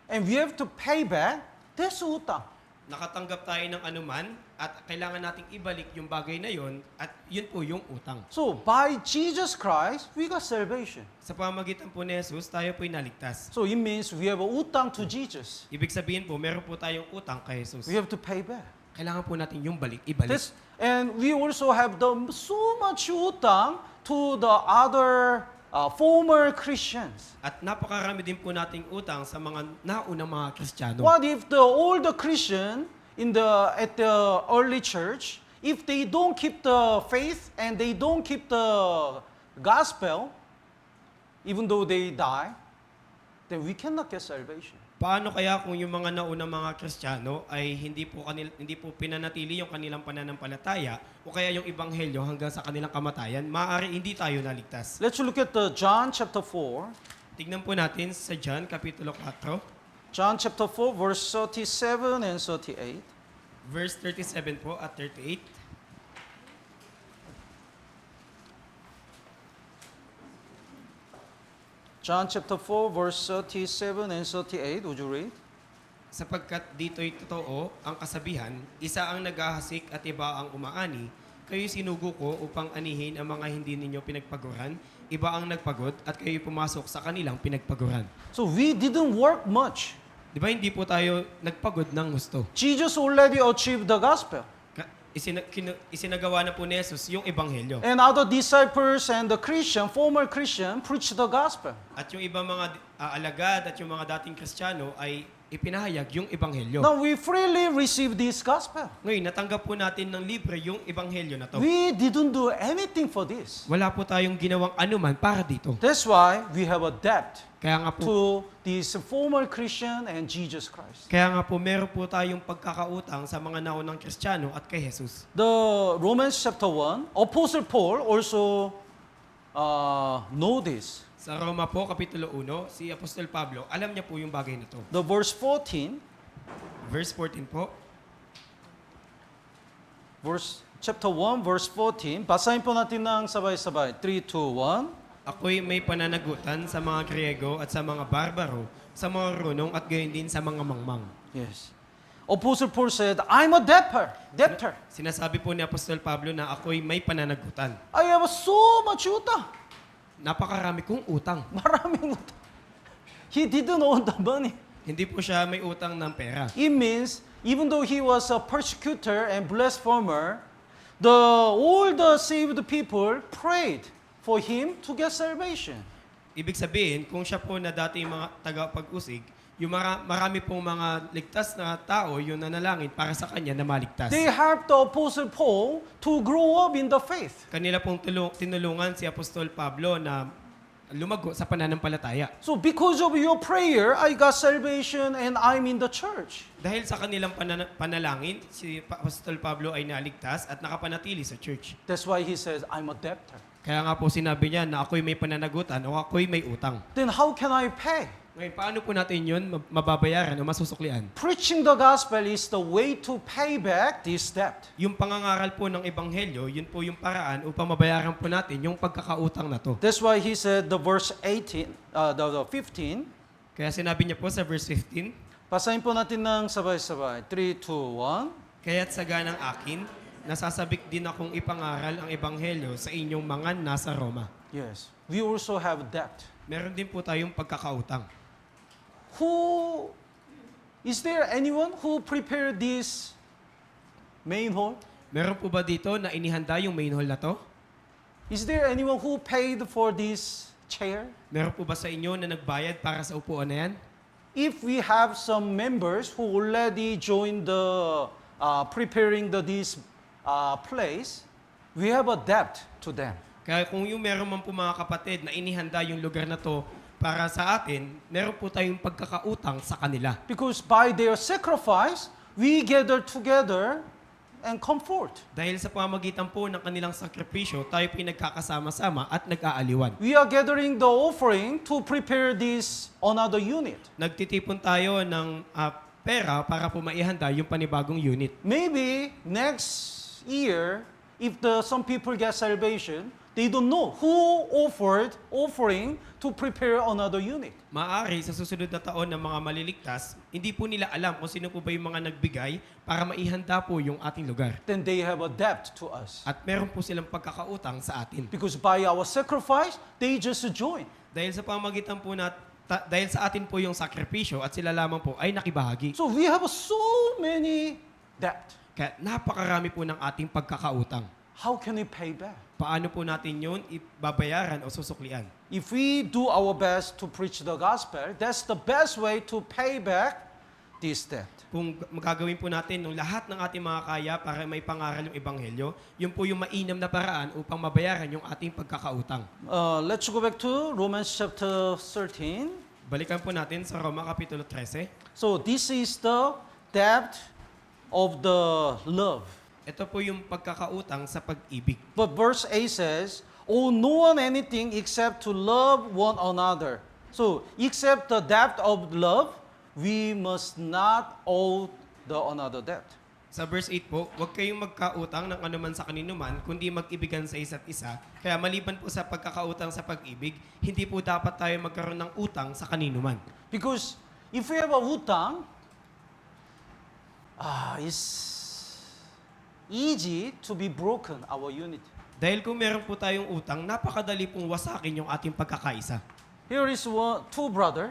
Speaker 1: and we have to pay back. That's utang.
Speaker 2: Nakatanggap tayo ng anuman at kailangan nating ibalik yung bagay na yon at yun po yung utang.
Speaker 1: So by Jesus Christ, we got salvation.
Speaker 2: Sa pamagitan po ni Jesus, tayo po'y naligtas.
Speaker 1: So it means we have a utang to Jesus.
Speaker 2: Ibig sabihin po, meron po tayong utang kay Jesus.
Speaker 1: We have to pay back.
Speaker 2: Kailangan po natin yung ibalik.
Speaker 1: And we also have so much utang to the other former Christians.
Speaker 2: At napakarami din po nating utang sa mga naunang mga Kristiyano.
Speaker 1: What if all the Christian at the early church, if they don't keep the faith and they don't keep the gospel, even though they die, then we cannot get salvation.
Speaker 2: Paano kaya kung yung mga naunang mga Kristiyano ay hindi po pinanatili yung kanilang pananampalataya o kaya yung ebanghelyo hanggang sa kanilang kamatayan, maaari hindi tayo naligtas.
Speaker 1: Let's look at John chapter 4.
Speaker 2: Tignan po natin sa John Kapitulo 4.
Speaker 1: John chapter 4, verse 37 and 38.
Speaker 2: Verse 37 po at 38.
Speaker 1: John chapter 4, verse 37 and 38. Would you read?
Speaker 2: Sapagkat dito'y totoo ang kasabihan, isa ang naghahasik at iba ang umaani, kayo sinugo ko upang anihin ang mga hindi ninyo pinagpaguran, iba ang nagpagod at kayo pumasok sa kanilang pinagpaguran.
Speaker 1: So we didn't work much.
Speaker 2: Di ba hindi po tayo nagpagod ng gusto?
Speaker 1: Jesus already achieved the gospel.
Speaker 2: Isinagawa na po ni Jesus yung ebanghelyo.
Speaker 1: And other disciples and the Christian, former Christian, preached the gospel.
Speaker 2: At yung ibang mga alagad at yung mga dating Kristiyano ay ipinahayag yung ebanghelyo.
Speaker 1: Now we freely receive this gospel.
Speaker 2: Ngayon, natanggap po natin ng libre yung ebanghelyo na to.
Speaker 1: We didn't do anything for this.
Speaker 2: Wala po tayong ginawang anuman para dito.
Speaker 1: That's why we have a debt
Speaker 2: Kaya nga po,
Speaker 1: to this former Christian and Jesus Christ.
Speaker 2: meron po tayong pagkakautang sa mga naunang Kristiyano at kay Jesus.
Speaker 1: The Romans chapter 1, Apostle Paul also know this.
Speaker 2: Sa Roma po, Kapitulo 1, si Apostol Pablo, alam niya po yung bagay na to.
Speaker 1: The verse 14,
Speaker 2: Verse 14 po,
Speaker 1: chapter 1, verse 14. Basahin po natin ng sabay-sabay. 3, 2, 1.
Speaker 2: ako'y may pananagutan sa mga Griego at sa mga barbaro, sa mga runong at gayon din sa mga mangmang.
Speaker 1: Yes. Apostle Paul said, I'm a debtor.
Speaker 2: Sinasabi po ni Apostol Pablo na ako'y may pananagutan.
Speaker 1: I have so much utang.
Speaker 2: Napakarami kong utang.
Speaker 1: Maraming utang. He didn't own the money.
Speaker 2: Hindi po siya may utang ng pera.
Speaker 1: It means, even though he was a persecutor and blasphemer, all the saved people prayed for him to get salvation.
Speaker 2: Ibig sabihin, kung siya po na dati mga tagapag-usig, yung marami pong mga ligtas na tao yung nanalangin para sa kanya na maligtas.
Speaker 1: They helped the Apostle Paul to grow up in the faith.
Speaker 2: Kanila pong tinulungan si Apostol Pablo na lumago sa pananampalataya.
Speaker 1: So because of your prayer, I got salvation and I'm in the church.
Speaker 2: Dahil sa kanilang panalangin, si Apostol Pablo ay naligtas at nakapanatili sa church.
Speaker 1: That's why he says, I'm a debtor.
Speaker 2: Kaya nga po sinabi niya na ako'y may pananagutan o ako'y may utang.
Speaker 1: Then how can I pay?
Speaker 2: Ngayon, paano po natin yun mababayaran o masusuklian?
Speaker 1: Preaching the gospel is the way to pay back this debt.
Speaker 2: Yung pangangaral po ng Ebanghelyo, yun po yung paraan upang mabayaran po natin yung pagkakautang na to.
Speaker 1: That's why he said the verse 15.
Speaker 2: Kaya sinabi niya po sa verse 15,
Speaker 1: Basahin po natin ng sabay-sabay. 3, 2, 1.
Speaker 2: kaya't saganang akin, nasasabik din akong ipangaral ang Ebanghelyo sa inyong mga nasa Roma.
Speaker 1: Yes. We also have debt.
Speaker 2: Meron din po tayong pagkakautang.
Speaker 1: Is there anyone who prepared this main hall?
Speaker 2: Meron po ba dito na inihanda yung main hall na to?
Speaker 1: Is there anyone who paid for this chair?
Speaker 2: Meron po ba sa inyo na nagbayad para sa upuan na yan?
Speaker 1: If we have some members who already joined the preparing this place, we have a debt to them.
Speaker 2: Kaya kung yung meron man po mga kapatid na inihanda yung lugar na to para sa atin, meron po tayong pagkakautang sa kanila.
Speaker 1: Because by their sacrifice, we gather together and comfort.
Speaker 2: Dahil sa pamagitan po ng kanilang sakripisyo, tayo pinagkakasama-sama at nag-aaliwan.
Speaker 1: We are gathering the offering to prepare this another unit.
Speaker 2: Nagtitipon tayo ng pera para po maihanda yung panibagong unit.
Speaker 1: Maybe next year, if some people get salvation, they don't know who offered offering to prepare another unit.
Speaker 2: Maaari sa susunod na taon ng mga maliligtas, hindi po nila alam kung sino po ba yung mga nagbigay para maihanda po yung ating lugar.
Speaker 1: Then they have a debt to us.
Speaker 2: At meron po silang pagkakautang sa atin.
Speaker 1: Because by our sacrifice, they just join.
Speaker 2: Dahil sa pamagitan po dahil sa atin po yung sakripisyo at sila lamang po ay nakibahagi.
Speaker 1: So we have so many debt.
Speaker 2: Kaya napakarami po ng ating pagkakautang.
Speaker 1: How can we pay back?
Speaker 2: Paano po natin yun ibabayaran o susuklian?
Speaker 1: If we do our best to preach the gospel, that's the best way to pay back this debt.
Speaker 2: Kung magagawin po natin ng lahat ng ating mga kaya para may pangaral yung Ebanghelyo, yun po yung mainam na paraan upang mabayaran yung ating pagkakautang.
Speaker 1: Let's go back to Romans chapter 13.
Speaker 2: Balikan po natin sa Roma Kapitulo 13.
Speaker 1: So this is the debt of the love.
Speaker 2: Ito po yung pagkakautang sa pag-ibig.
Speaker 1: But verse 8 says, owe no one anything except to love one another. So, except the debt of love, we must not owe the another debt.
Speaker 2: Sa verse 8 po, huwag kayong magkautang ng anuman sa kaninuman, kundi mag-ibigan sa isa't isa. Kaya maliban po sa pagkakautang sa pag-ibig, hindi po dapat tayo magkaroon ng utang sa kaninuman.
Speaker 1: Because if we have a utang, it's easy to be broken, our unity.
Speaker 2: Dahil kung meron po tayong utang, napakadali pong wasakin yung ating pagkakaisa.
Speaker 1: Here is two brother.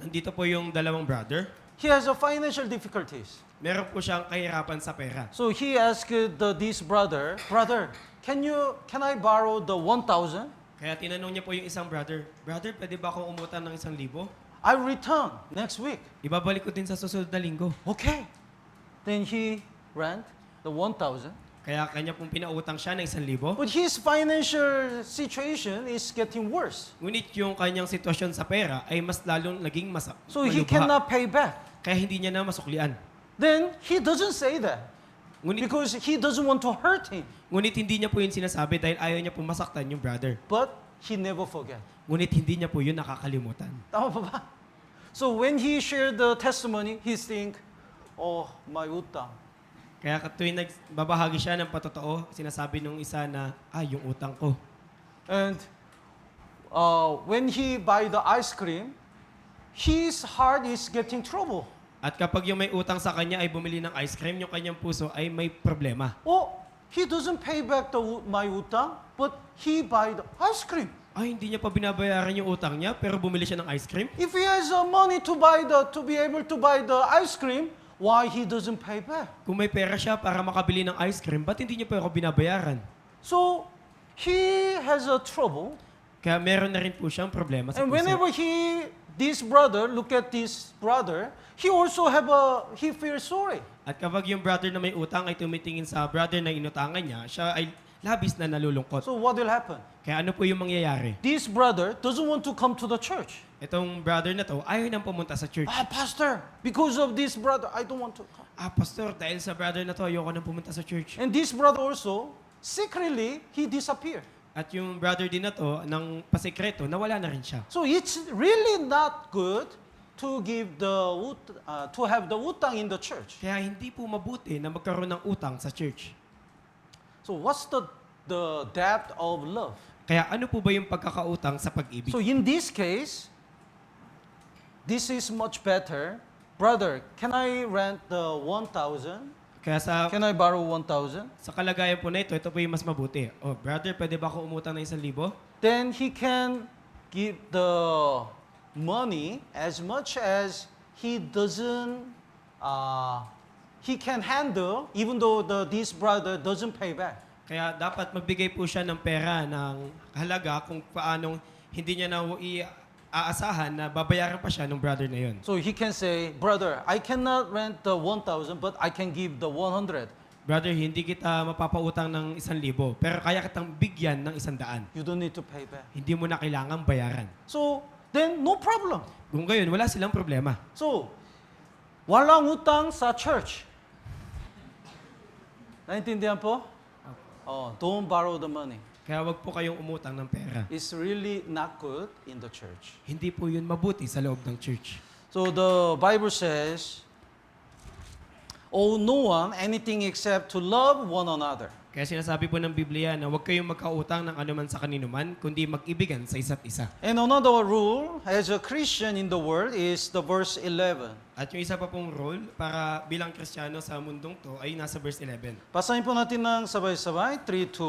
Speaker 2: Nandito po yung dalawang brother.
Speaker 1: He has a financial difficulties.
Speaker 2: Meron po siyang kahirapan sa pera.
Speaker 1: So he asked this brother, brother, can I borrow the 1,000?
Speaker 2: Kaya tinanong niya po yung isang brother, brother, pwede ba akong umutang ng 1,000?
Speaker 1: I return next week.
Speaker 2: Ibabalik ko din sa susunod na linggo.
Speaker 1: Okay. Then he rent the 1,000.
Speaker 2: Kaya kanya pong pinautang siya ng 1,000.
Speaker 1: But his financial situation is getting worse.
Speaker 2: Ngunit yung kanyang sitwasyon sa pera ay mas lalong naging
Speaker 1: So he
Speaker 2: malubha.
Speaker 1: cannot pay back.
Speaker 2: Kaya hindi niya na masuklian.
Speaker 1: Then he doesn't say that
Speaker 2: Ngunit,
Speaker 1: because he doesn't want to hurt him.
Speaker 2: ngunit hindi niya po yun sinasabi dahil ayaw niya po masaktan yung brother.
Speaker 1: But he never forget.
Speaker 2: Ngunit hindi niya po yun nakakalimutan.
Speaker 1: Tama pa ba? So when he shared the testimony, he think, oh, my utang.
Speaker 2: Kaya tuwing nagbabahagi siya ng patotoo, sinasabi nung isa na, yung utang ko.
Speaker 1: And when he buy the ice cream, his heart is getting trouble.
Speaker 2: At kapag yung may utang sa kanya ay bumili ng ice cream, yung kanyang puso ay may problema.
Speaker 1: Oh, he doesn't pay back my utang, but he buy the ice cream.
Speaker 2: Hindi niya pa binabayaran yung utang niya, pero bumili siya ng ice cream.
Speaker 1: If he has money to be able to buy the ice cream, why he doesn't pay back?
Speaker 2: Kung may pera siya para makabili ng ice cream, ba't hindi niya pa ako binabayaran?
Speaker 1: So he has a trouble.
Speaker 2: Kaya meron na rin po siyang problema sa
Speaker 1: And
Speaker 2: puso.
Speaker 1: whenever this brother look at this brother, he also he feels sorry.
Speaker 2: At kapag yung brother na may utang ay tumitingin sa brother na inutangan niya, siya ay labis na nalulungkot.
Speaker 1: So what will happen?
Speaker 2: Kaya ano po yung mangyayari?
Speaker 1: This brother doesn't want to come to the church.
Speaker 2: Itong brother na to, ayaw nang pumunta sa church.
Speaker 1: Pastor, because of this brother, I don't want to come.
Speaker 2: Pastor, dahil sa brother na to, ayoko nang pumunta sa church.
Speaker 1: And this brother also, secretly, he disappeared.
Speaker 2: At yung brother din na to, ng pasikreto, nawala na rin siya.
Speaker 1: So it's really not good to to have the utang in the church.
Speaker 2: Kaya hindi po mabuti na magkaroon ng utang sa church.
Speaker 1: So what's the depth of love?
Speaker 2: Kaya ano po ba yung pagkakautang sa pag-ibig?
Speaker 1: So in this case, this is much better. Brother, can I rent the 1,000?
Speaker 2: Kaya
Speaker 1: Can I borrow 1,000?
Speaker 2: sa kalagayan po na ito po yung mas mabuti. Brother, pwede ba ako umutang ng 1,000?
Speaker 1: Then he can give the money as much as he can handle, even though this brother doesn't pay back.
Speaker 2: Kaya dapat magbigay po siya ng pera ng halaga kung paanong hindi niya na aasahan na babayaran pa siya ng brother na yun.
Speaker 1: So he can say, brother, I cannot rent the 1,000, but I can give the 100.
Speaker 2: Brother, hindi kita mapapautang ng 1,000, pero kaya kitang bigyan ng 100.
Speaker 1: You don't need to pay back.
Speaker 2: Hindi mo na kailangang bayaran.
Speaker 1: So then no problem.
Speaker 2: Kung gayon, wala silang problema.
Speaker 1: So walang utang sa church. Naintindihan po? Oh, don't borrow the money.
Speaker 2: Kaya wag po kayong umutang ng pera.
Speaker 1: It's really not good in the church.
Speaker 2: Hindi po yun mabuti sa loob ng church.
Speaker 1: So the Bible says, owe no one anything except to love one another.
Speaker 2: Kaya sinasabi po ng Biblia na huwag kayong magkautang ng anuman sa kaninuman, kundi mag-ibigan sa isa't isa.
Speaker 1: And another rule as a Christian in the world is the verse 11.
Speaker 2: At yung isa pa pong role para bilang Kristiyano sa mundong to ay nasa verse 11.
Speaker 1: Basahin po natin ng sabay-sabay. 3, 2,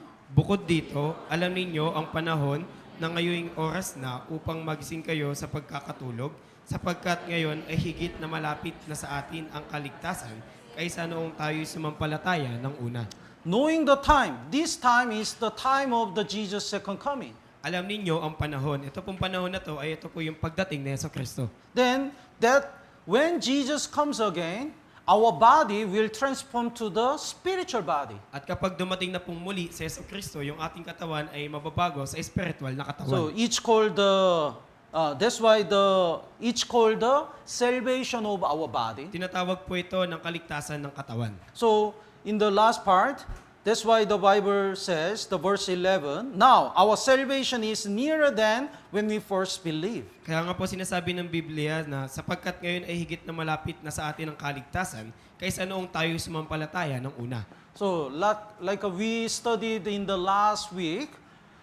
Speaker 1: 1.
Speaker 2: Bukod dito, alam ninyo ang panahon na ngayong oras na upang magising kayo sa pagkakatulog, sapagkat ngayon ay higit na malapit na sa atin ang kaligtasan kaysa noong tayo'y sumampalataya ng una.
Speaker 1: Knowing the time, this time is the time of the Jesus' second coming.
Speaker 2: Alam ninyo ang panahon. Ito pong panahon na to ay ito po yung pagdating ni Jesucristo.
Speaker 1: Then, that when Jesus comes again, our body will transform to the spiritual body.
Speaker 2: At kapag dumating na pong muli si Jesucristo, yung ating katawan ay mababago sa spiritual na katawan.
Speaker 1: So each called that's why each called the salvation of our body.
Speaker 2: Tinatawag po ito ng kaligtasan ng katawan.
Speaker 1: So in the last part, That's why the Bible says, the verse 11, now our salvation is nearer than when we first believed.
Speaker 2: Kaya nga po sinasabi ng Biblia na sapagkat ngayon ay higit na malapit na sa atin ang kaligtasan kaysa noong tayo sumampalataya ng una.
Speaker 1: So, like we studied in the last week,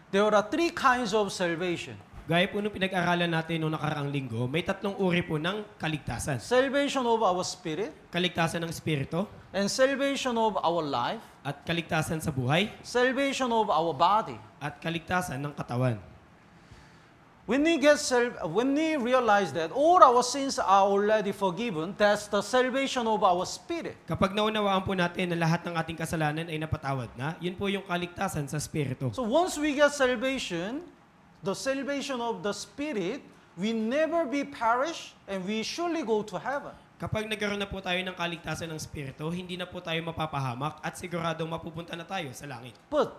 Speaker 1: there are three kinds of salvation.
Speaker 2: Gaya po nung pinag-aralan natin noong nakaraang linggo, may tatlong uri po ng kaligtasan.
Speaker 1: Salvation of our spirit,
Speaker 2: Kaligtasan ng espiritu
Speaker 1: and salvation of our life,
Speaker 2: at kaligtasan sa buhay
Speaker 1: salvation of our body.
Speaker 2: at kaligtasan ng katawan.
Speaker 1: When we realize that all our sins are already forgiven, that's the salvation of our spirit.
Speaker 2: Kapag naunawaan po natin na lahat ng ating kasalanan ay napatawad na, yun po yung kaligtasan sa espiritu.
Speaker 1: So once we get salvation, the salvation of the spirit, we never be perished and we surely go to heaven.
Speaker 2: Kapag nagkaroon na po tayo ng kaligtasan ng espiritu, hindi na po tayo mapapahamak at siguradong mapupunta na tayo sa langit.
Speaker 1: But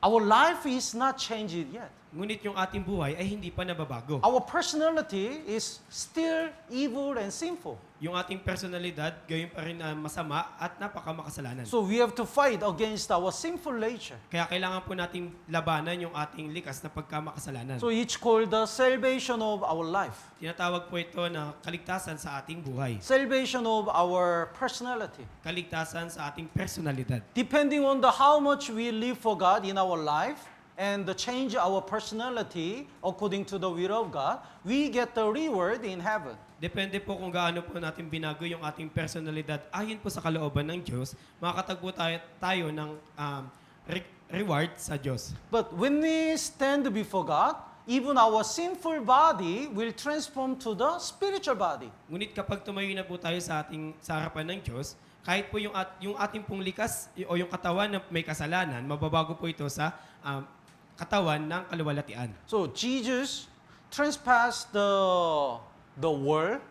Speaker 1: our life is not changed yet.
Speaker 2: Ngunit yung ating buhay ay hindi pa nababago.
Speaker 1: Our personality is still evil and sinful.
Speaker 2: Yung ating personalidad, gayon pa rin na masama at napakamakasalanan.
Speaker 1: So we have to fight against our sinful nature.
Speaker 2: Kaya kailangan po nating labanan yung ating likas na pagkamakasalanan.
Speaker 1: So it's called the salvation of our life,
Speaker 2: Tinatawag po ito na kaligtasan sa ating buhay.
Speaker 1: salvation of our personality.
Speaker 2: Kaligtasan sa ating personalidad.
Speaker 1: Depending on the how much we live for God in our life and the change our personality according to the will of God, we get the reward in heaven.
Speaker 2: Depende po kung gaano po natin binago yung ating personalidad ayon po sa kalooban ng Diyos, makakatagpo tayo ng reward sa Diyos.
Speaker 1: But when we stand before God, even our sinful body will transform to the spiritual body.
Speaker 2: Ngunit kapag tumayo na po tayo sa harapan ng Diyos, kahit po yung ating pong likas o yung katawan na may kasalanan, mababago po ito sa katawan ng kaluwalhatian.
Speaker 1: So Jesus trespassed the world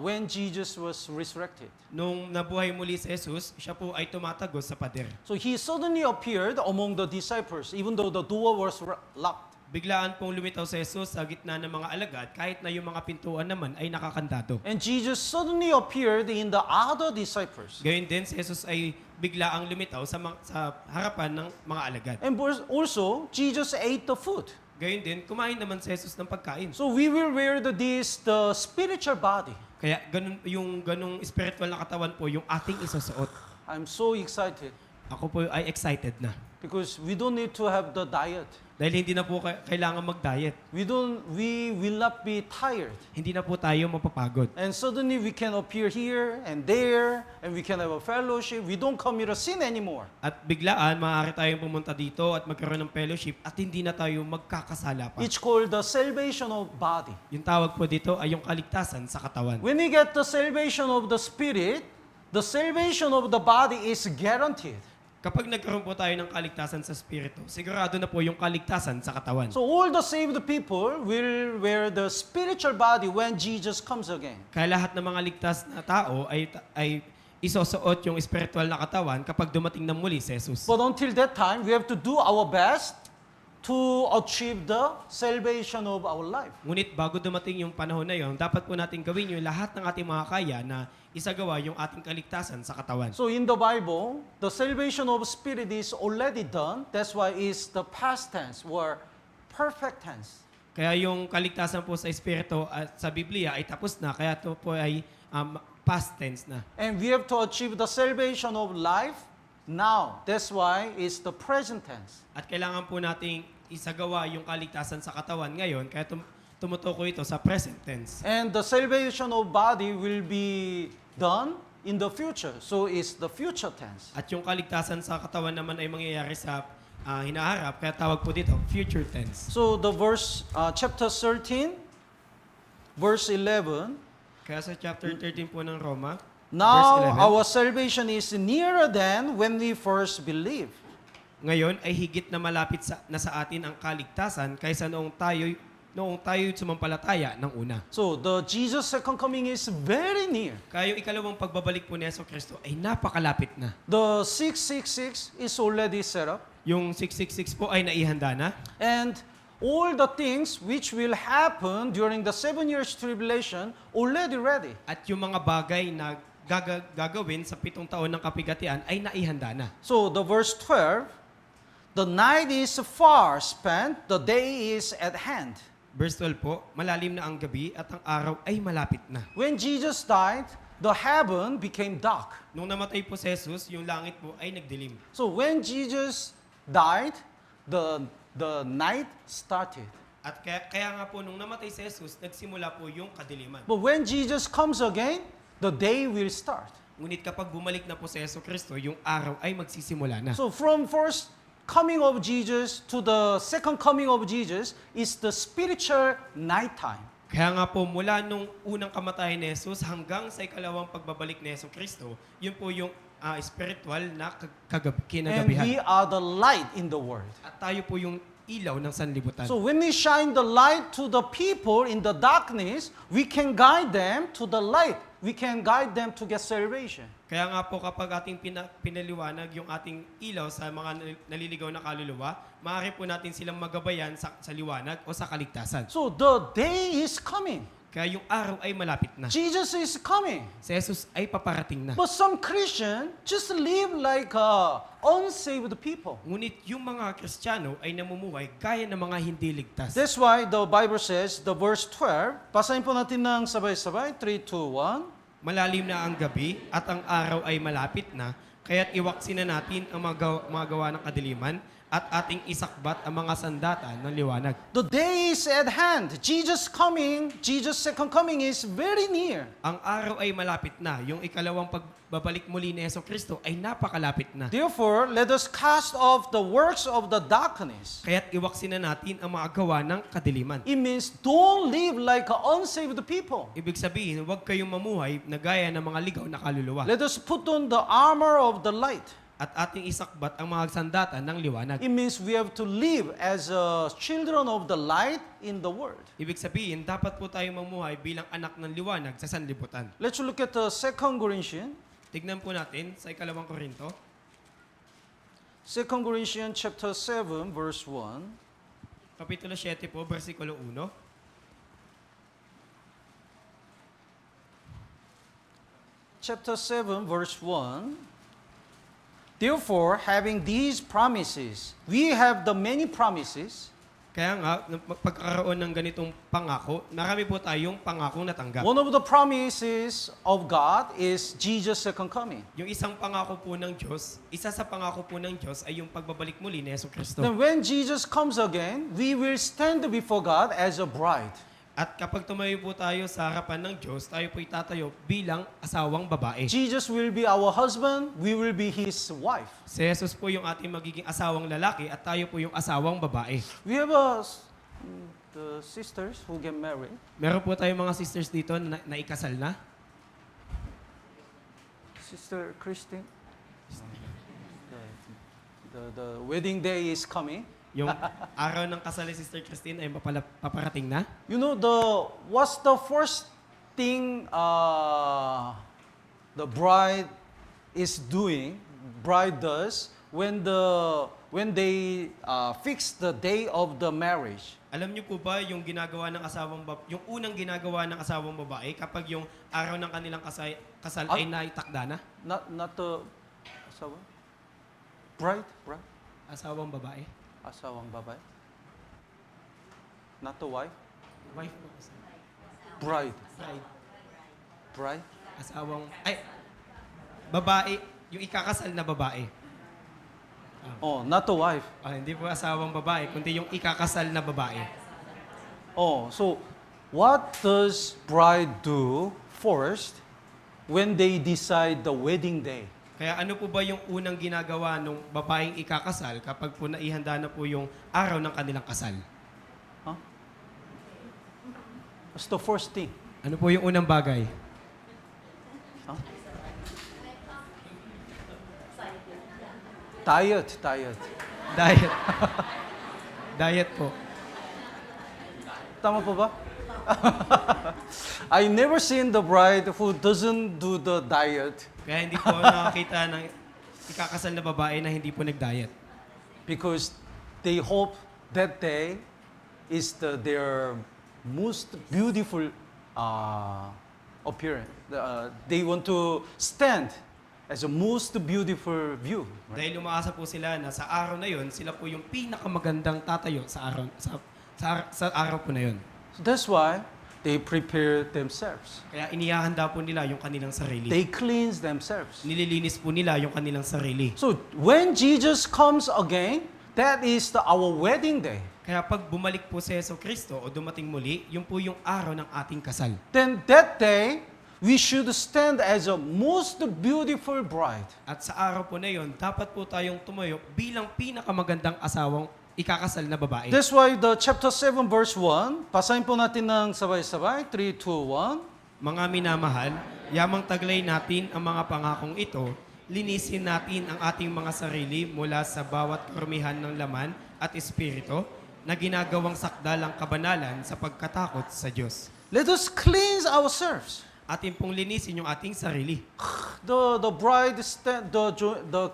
Speaker 1: when Jesus was resurrected.
Speaker 2: Nung nabuhay muli si Jesus, siya po ay tumatagos sa pader.
Speaker 1: So he suddenly appeared among the disciples, even though the door was locked.
Speaker 2: Biglaan pong lumitaw si Jesus sa gitna ng mga alagad kahit na yung mga pintuan naman ay nakakandado.
Speaker 1: And Jesus suddenly appeared in the other disciples.
Speaker 2: Gayon din si Jesus ay biglaang lumitaw sa harapan ng mga alagad.
Speaker 1: And also, Jesus ate the food.
Speaker 2: Gayon din, kumain naman si Jesus ng pagkain.
Speaker 1: So we will wear the spiritual body.
Speaker 2: Kaya ganung spiritual na katawan po yung ating isusuot.
Speaker 1: I'm so excited
Speaker 2: Ako po ay excited na.
Speaker 1: because we don't need to have the diet.
Speaker 2: Dahil hindi na po kailangan mag-diet.
Speaker 1: We will not be tired.
Speaker 2: Hindi na po tayo mapapagod.
Speaker 1: And suddenly we can appear here and there, and we can have a fellowship. We don't commit a sin anymore.
Speaker 2: At biglaan, maaari tayong pumunta dito at magkaroon ng fellowship at hindi na tayo magkakasala pa.
Speaker 1: It's called the salvation of body.
Speaker 2: Yung tawag po dito ay yung kaligtasan sa katawan.
Speaker 1: When we get the salvation of the spirit, the salvation of the body is guaranteed.
Speaker 2: Kapag nagkaroon po tayo ng kaligtasan sa spirito, sigurado na po yung kaligtasan sa katawan.
Speaker 1: So all the saved people will wear the spiritual body when Jesus comes again.
Speaker 2: Kaya lahat ng mga ligtas na tao ay isusuot yung spiritual na katawan kapag dumating na muli si Jesus.
Speaker 1: But until that time, we have to do our best to achieve the salvation of our life.
Speaker 2: Ngunit bago dumating yung panahon na yon, dapat po natin gawin yung lahat ng ating mga kaya na isagawa yung ating kaligtasan sa katawan.
Speaker 1: So in the Bible, the salvation of spirit is already done. That's why it's the past tense or perfect tense.
Speaker 2: Kaya yung kaligtasan po sa espiritu at sa Biblia ay tapos na, kaya ito po ay past tense na.
Speaker 1: And we have to achieve the salvation of life now. That's why it's the present tense.
Speaker 2: At kailangan po nating isagawa yung kaligtasan sa katawan ngayon, kaya tumutuko ito sa present tense.
Speaker 1: And the salvation of body will be done in the future. So it's the future tense.
Speaker 2: At yung kaligtasan sa katawan naman ay mangyayari sa hinaharap, kaya tawag po dito future tense.
Speaker 1: So the chapter 13, verse 11.
Speaker 2: Kaya sa chapter 13 po ng Roma,
Speaker 1: Now
Speaker 2: verse 11,
Speaker 1: our salvation is nearer than when we first believed.
Speaker 2: ngayon ay higit na malapit na sa atin ang kaligtasan kaysa noong tayo sumampalataya ng una.
Speaker 1: So the Jesus second coming is very near.
Speaker 2: Kaya yung ikalawang pagbabalik po ni Jesucristo ay napakalapit na.
Speaker 1: The 666 is already set up.
Speaker 2: Yung 666 po ay naihanda na.
Speaker 1: And all the things which will happen during the 7 years tribulation already ready.
Speaker 2: At yung mga bagay na gagawin sa 7 taon ng kapigatian ay naihanda na.
Speaker 1: So the verse 12, the night is far spent, the day is at hand.
Speaker 2: Verse 12 po, malalim na ang gabi at ang araw ay malapit na.
Speaker 1: When Jesus died, the heaven became dark.
Speaker 2: Nung namatay po si Jesus, yung langit po ay nagdilim.
Speaker 1: So when Jesus died, the night started.
Speaker 2: At kaya nga po nung namatay si Jesus, nagsimula po yung kadiliman.
Speaker 1: But when Jesus comes again, the day will start.
Speaker 2: Ngunit kapag bumalik na po si Jesus Kristo, yung araw ay magsisimula na.
Speaker 1: So from first coming of Jesus to the second coming of Jesus is the spiritual nighttime.
Speaker 2: Kaya nga po mula nung unang kamatayan ni Jesus hanggang sa ikalawang pagbabalik ni Jesus Kristo, yun po yung spiritual na
Speaker 1: And
Speaker 2: kinagabihan.
Speaker 1: we are the light in the world.
Speaker 2: At tayo po yung ilaw ng sanlibutan.
Speaker 1: So when we shine the light to the people in the darkness, we can guide them to the light. We can guide them to get salvation.
Speaker 2: Kaya nga po kapag ating pinaliwanag yung ating ilaw sa mga naliligaw na kaluluwa, maaari po natin silang magabayan sa liwanag o sa kaligtasan.
Speaker 1: So the day is coming.
Speaker 2: Kaya yung araw ay malapit na.
Speaker 1: Jesus is coming.
Speaker 2: Si Jesus ay paparating na.
Speaker 1: But some Christians just live like unsaved people.
Speaker 2: Ngunit yung mga Kristiyano ay namumuhay gaya ng mga hindi ligtas.
Speaker 1: That's why the Bible says, the verse 12, basahin po natin ng sabay-sabay, 3, 2, 1.
Speaker 2: Malalim na ang gabi at ang araw ay malapit na, kaya't iwaksin na natin ang mga gawa ng kadiliman at ating isakbat ang mga sandata ng liwanag.
Speaker 1: The day is at hand. Jesus' second coming is very near.
Speaker 2: Ang araw ay malapit na. Yung ikalawang pagbabalik muli ni Yeso Kristo ay napakalapit na.
Speaker 1: Therefore, let us cast off the works of the darkness.
Speaker 2: Kaya't iwaksin na natin ang mga gawa ng kadiliman.
Speaker 1: It means don't live like unsaved people.
Speaker 2: Ibig sabihin, huwag kayong mamuhay na gaya ng mga ligaw na kaluluwa.
Speaker 1: Let us put on the armor of the light.
Speaker 2: At ating isakbat ang mga sandata ng liwanag.
Speaker 1: It means we have to live as children of the light in the world.
Speaker 2: Ibig sabihin, dapat po tayong mamuhay bilang anak ng liwanag sa sanlibutan.
Speaker 1: Let's look at 2 Corinthians.
Speaker 2: Tignan po natin sa ikalawang Korinto,
Speaker 1: 2 Corinthians chapter 7, verse 1.
Speaker 2: Kapitulo 7 po, versikulo 1.
Speaker 1: Chapter 7, verse 1. Therefore, having these promises, we have the many promises.
Speaker 2: Kaya nga, pagkakaroon ng ganitong pangako, marami po tayong pangakong natanggap.
Speaker 1: One of the promises of God is Jesus' second coming.
Speaker 2: Yung isang pangako po ng Diyos, isa sa pangako po ng Diyos ay yung pagbabalik muli ni Yeso Kristo.
Speaker 1: Then when Jesus comes again, we will stand before God as a bride.
Speaker 2: At kapag tumayo po tayo sa harapan ng Diyos, tayo po itatayo bilang asawang babae.
Speaker 1: Jesus will be our husband, we will be His wife.
Speaker 2: Si Jesus po yung ating magiging asawang lalaki at tayo po yung asawang babae.
Speaker 1: We have the sisters who get married.
Speaker 2: Meron po tayong mga sisters dito na naikasal na.
Speaker 1: Sister Christine. The wedding day is coming.
Speaker 2: Yung araw ng kasal ni Sister Christine ay paparating na.
Speaker 1: You know, what's the first thing the bride does when they fix the day of the marriage?
Speaker 2: Alam niyo po ba yung yung unang ginagawa ng asawang babae kapag yung araw ng kanilang kasal ay naitakda na?
Speaker 1: Not the asawa? Bride?
Speaker 2: Asawang babae?
Speaker 1: Asawang babae? Not the wife?
Speaker 2: Wife po kasi.
Speaker 1: Bride.
Speaker 2: Bride. Babae, yung ikakasal na babae.
Speaker 1: Oh, not the wife.
Speaker 2: Hindi po asawang babae, kundi yung ikakasal na babae.
Speaker 1: Oh, so what does bride do first when they decide the wedding day?
Speaker 2: Kaya ano po ba yung unang ginagawa ng babaeng ikakasal kapag po naihanda na po yung araw ng kanilang kasal?
Speaker 1: Huh? What's the first thing?
Speaker 2: Ano po yung unang bagay?
Speaker 1: Huh? Diet.
Speaker 2: Diet. Diet po.
Speaker 1: Tama po ba? I never seen the bride who doesn't do the diet
Speaker 2: Kaya hindi po nakakita ng ikakasal na babae na hindi po nag-diet.
Speaker 1: because they hope that day is their most beautiful appearance. They want to stand as the most beautiful view.
Speaker 2: Dahil umaasa po sila na sa araw na yon, sila po yung pinakamagandang tatayo sa araw po na yon.
Speaker 1: So that's why they prepare themselves.
Speaker 2: Kaya inihahanda po nila yung kanilang sarili.
Speaker 1: They cleanse themselves.
Speaker 2: Nililinis po nila yung kanilang sarili.
Speaker 1: So when Jesus comes again, that is our wedding day.
Speaker 2: Kaya pag bumalik po si Yeso Cristo o dumating muli, yun po yung araw ng ating kasal.
Speaker 1: Then that day, we should stand as a most beautiful bride.
Speaker 2: At sa araw po na yon, dapat po tayong tumayo bilang pinakamagandang asawang ikakasal na babae.
Speaker 1: That's why the chapter 7 verse 1, basahin po natin ng sabay-sabay, 3, 2, 1.
Speaker 2: Mga minamahal, yamang taglay natin ang mga pangakong ito, linisin natin ang ating mga sarili mula sa bawat karumihan ng laman at espiritu na ginagawang sakdalang kabanalan sa pagkatakot sa Diyos.
Speaker 1: Let us cleanse ourselves.
Speaker 2: Atin pong linisin yung ating sarili.
Speaker 1: The bride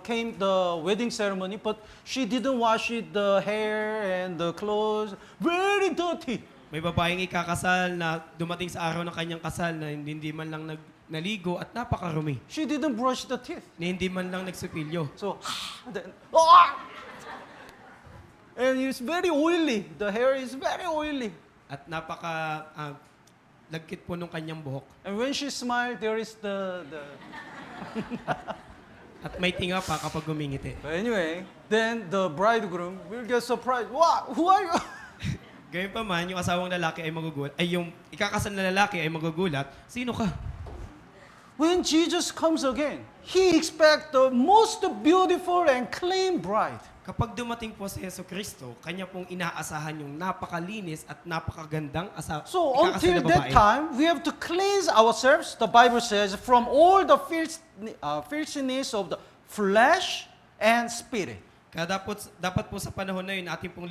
Speaker 1: came the wedding ceremony, but she didn't wash it, the hair and the clothes, very dirty.
Speaker 2: May babaeng ikakasal na dumating sa araw ng kanyang kasal na hindi man lang naligo at napakarumi.
Speaker 1: She didn't brush the teeth.
Speaker 2: Na hindi man lang nagsupilyo.
Speaker 1: So, then, and it's very oily. The hair is very oily.
Speaker 2: At lagkit po nung kanyang buhok.
Speaker 1: And when she smiled, there is the
Speaker 2: At may tinga pa kapag gumingiti.
Speaker 1: But anyway, then the bridegroom will get surprised. What? Who are you?
Speaker 2: Gayun pa man, yung asawang lalaki ay magugulat, ay yung ikakasal na lalaki ay magugulat, sino ka?
Speaker 1: When Jesus comes again, He expects the most beautiful and clean bride.
Speaker 2: Kapag dumating po si Yeso Cristo, kanya pong inaasahan yung napakalinis at napakagandang
Speaker 1: So
Speaker 2: ikakasal
Speaker 1: until
Speaker 2: na
Speaker 1: that
Speaker 2: babae.
Speaker 1: time, we have to cleanse ourselves, the Bible says, from all the filthiness of the flesh and spirit.
Speaker 2: Kaya dapat po sa panahon na yun, ating pong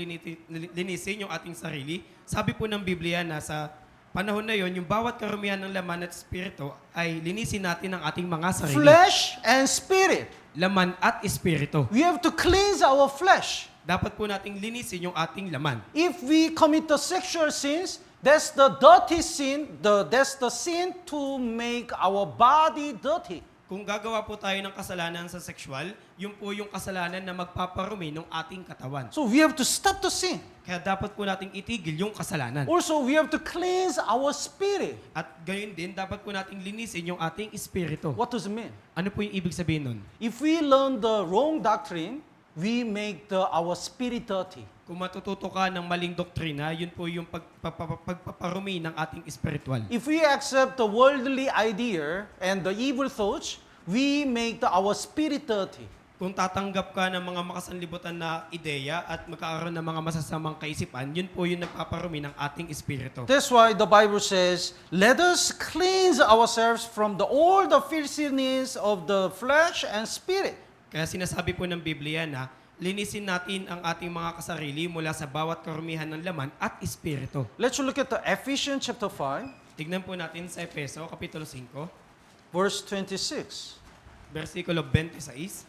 Speaker 2: linisin yung ating sarili. Sabi po ng Biblia na sa panahon na yun, yung bawat karumihan ng laman at espiritu ay linisin natin ang ating mga sarili.
Speaker 1: Flesh and spirit.
Speaker 2: Laman at espiritu.
Speaker 1: We have to cleanse our flesh.
Speaker 2: Dapat po nating linisin yung ating laman.
Speaker 1: If we commit the sexual sins, that's the dirty sin. That's the sin to make our body dirty.
Speaker 2: Kung gagawa po tayo ng kasalanan sa sexual, yun po yung kasalanan na magpaparumi ng ating katawan.
Speaker 1: So we have to stop the sin.
Speaker 2: Kaya dapat po nating itigil yung kasalanan.
Speaker 1: Also, we have to cleanse our spirit.
Speaker 2: At gayon din, dapat po nating linisin yung ating espiritu.
Speaker 1: What does it mean?
Speaker 2: Ano po yung ibig sabihin nun?
Speaker 1: If we learn the wrong doctrine, we make our spirit dirty.
Speaker 2: Kung matututo ka ng maling doktrina, yun po yung pagpaparumi ng ating espiritual.
Speaker 1: If we accept the worldly idea and the evil thoughts, we make our spirit dirty.
Speaker 2: Kung tatanggap ka ng mga makasanlibutan na ideya at magkakaroon ng mga masasamang kaisipan, yun po yung nagpaparumi ng ating espiritu.
Speaker 1: That's why the Bible says, let us cleanse ourselves from all the filthiness of the flesh and spirit.
Speaker 2: Kaya sinasabi po ng Biblia na linisin natin ang ating mga kasarili mula sa bawat karumihan ng laman at espiritu.
Speaker 1: Let's look at the Ephesians chapter 5,
Speaker 2: Tignan po natin sa Efeso, Kapitulo 5,
Speaker 1: verse 26.
Speaker 2: versikulo 26.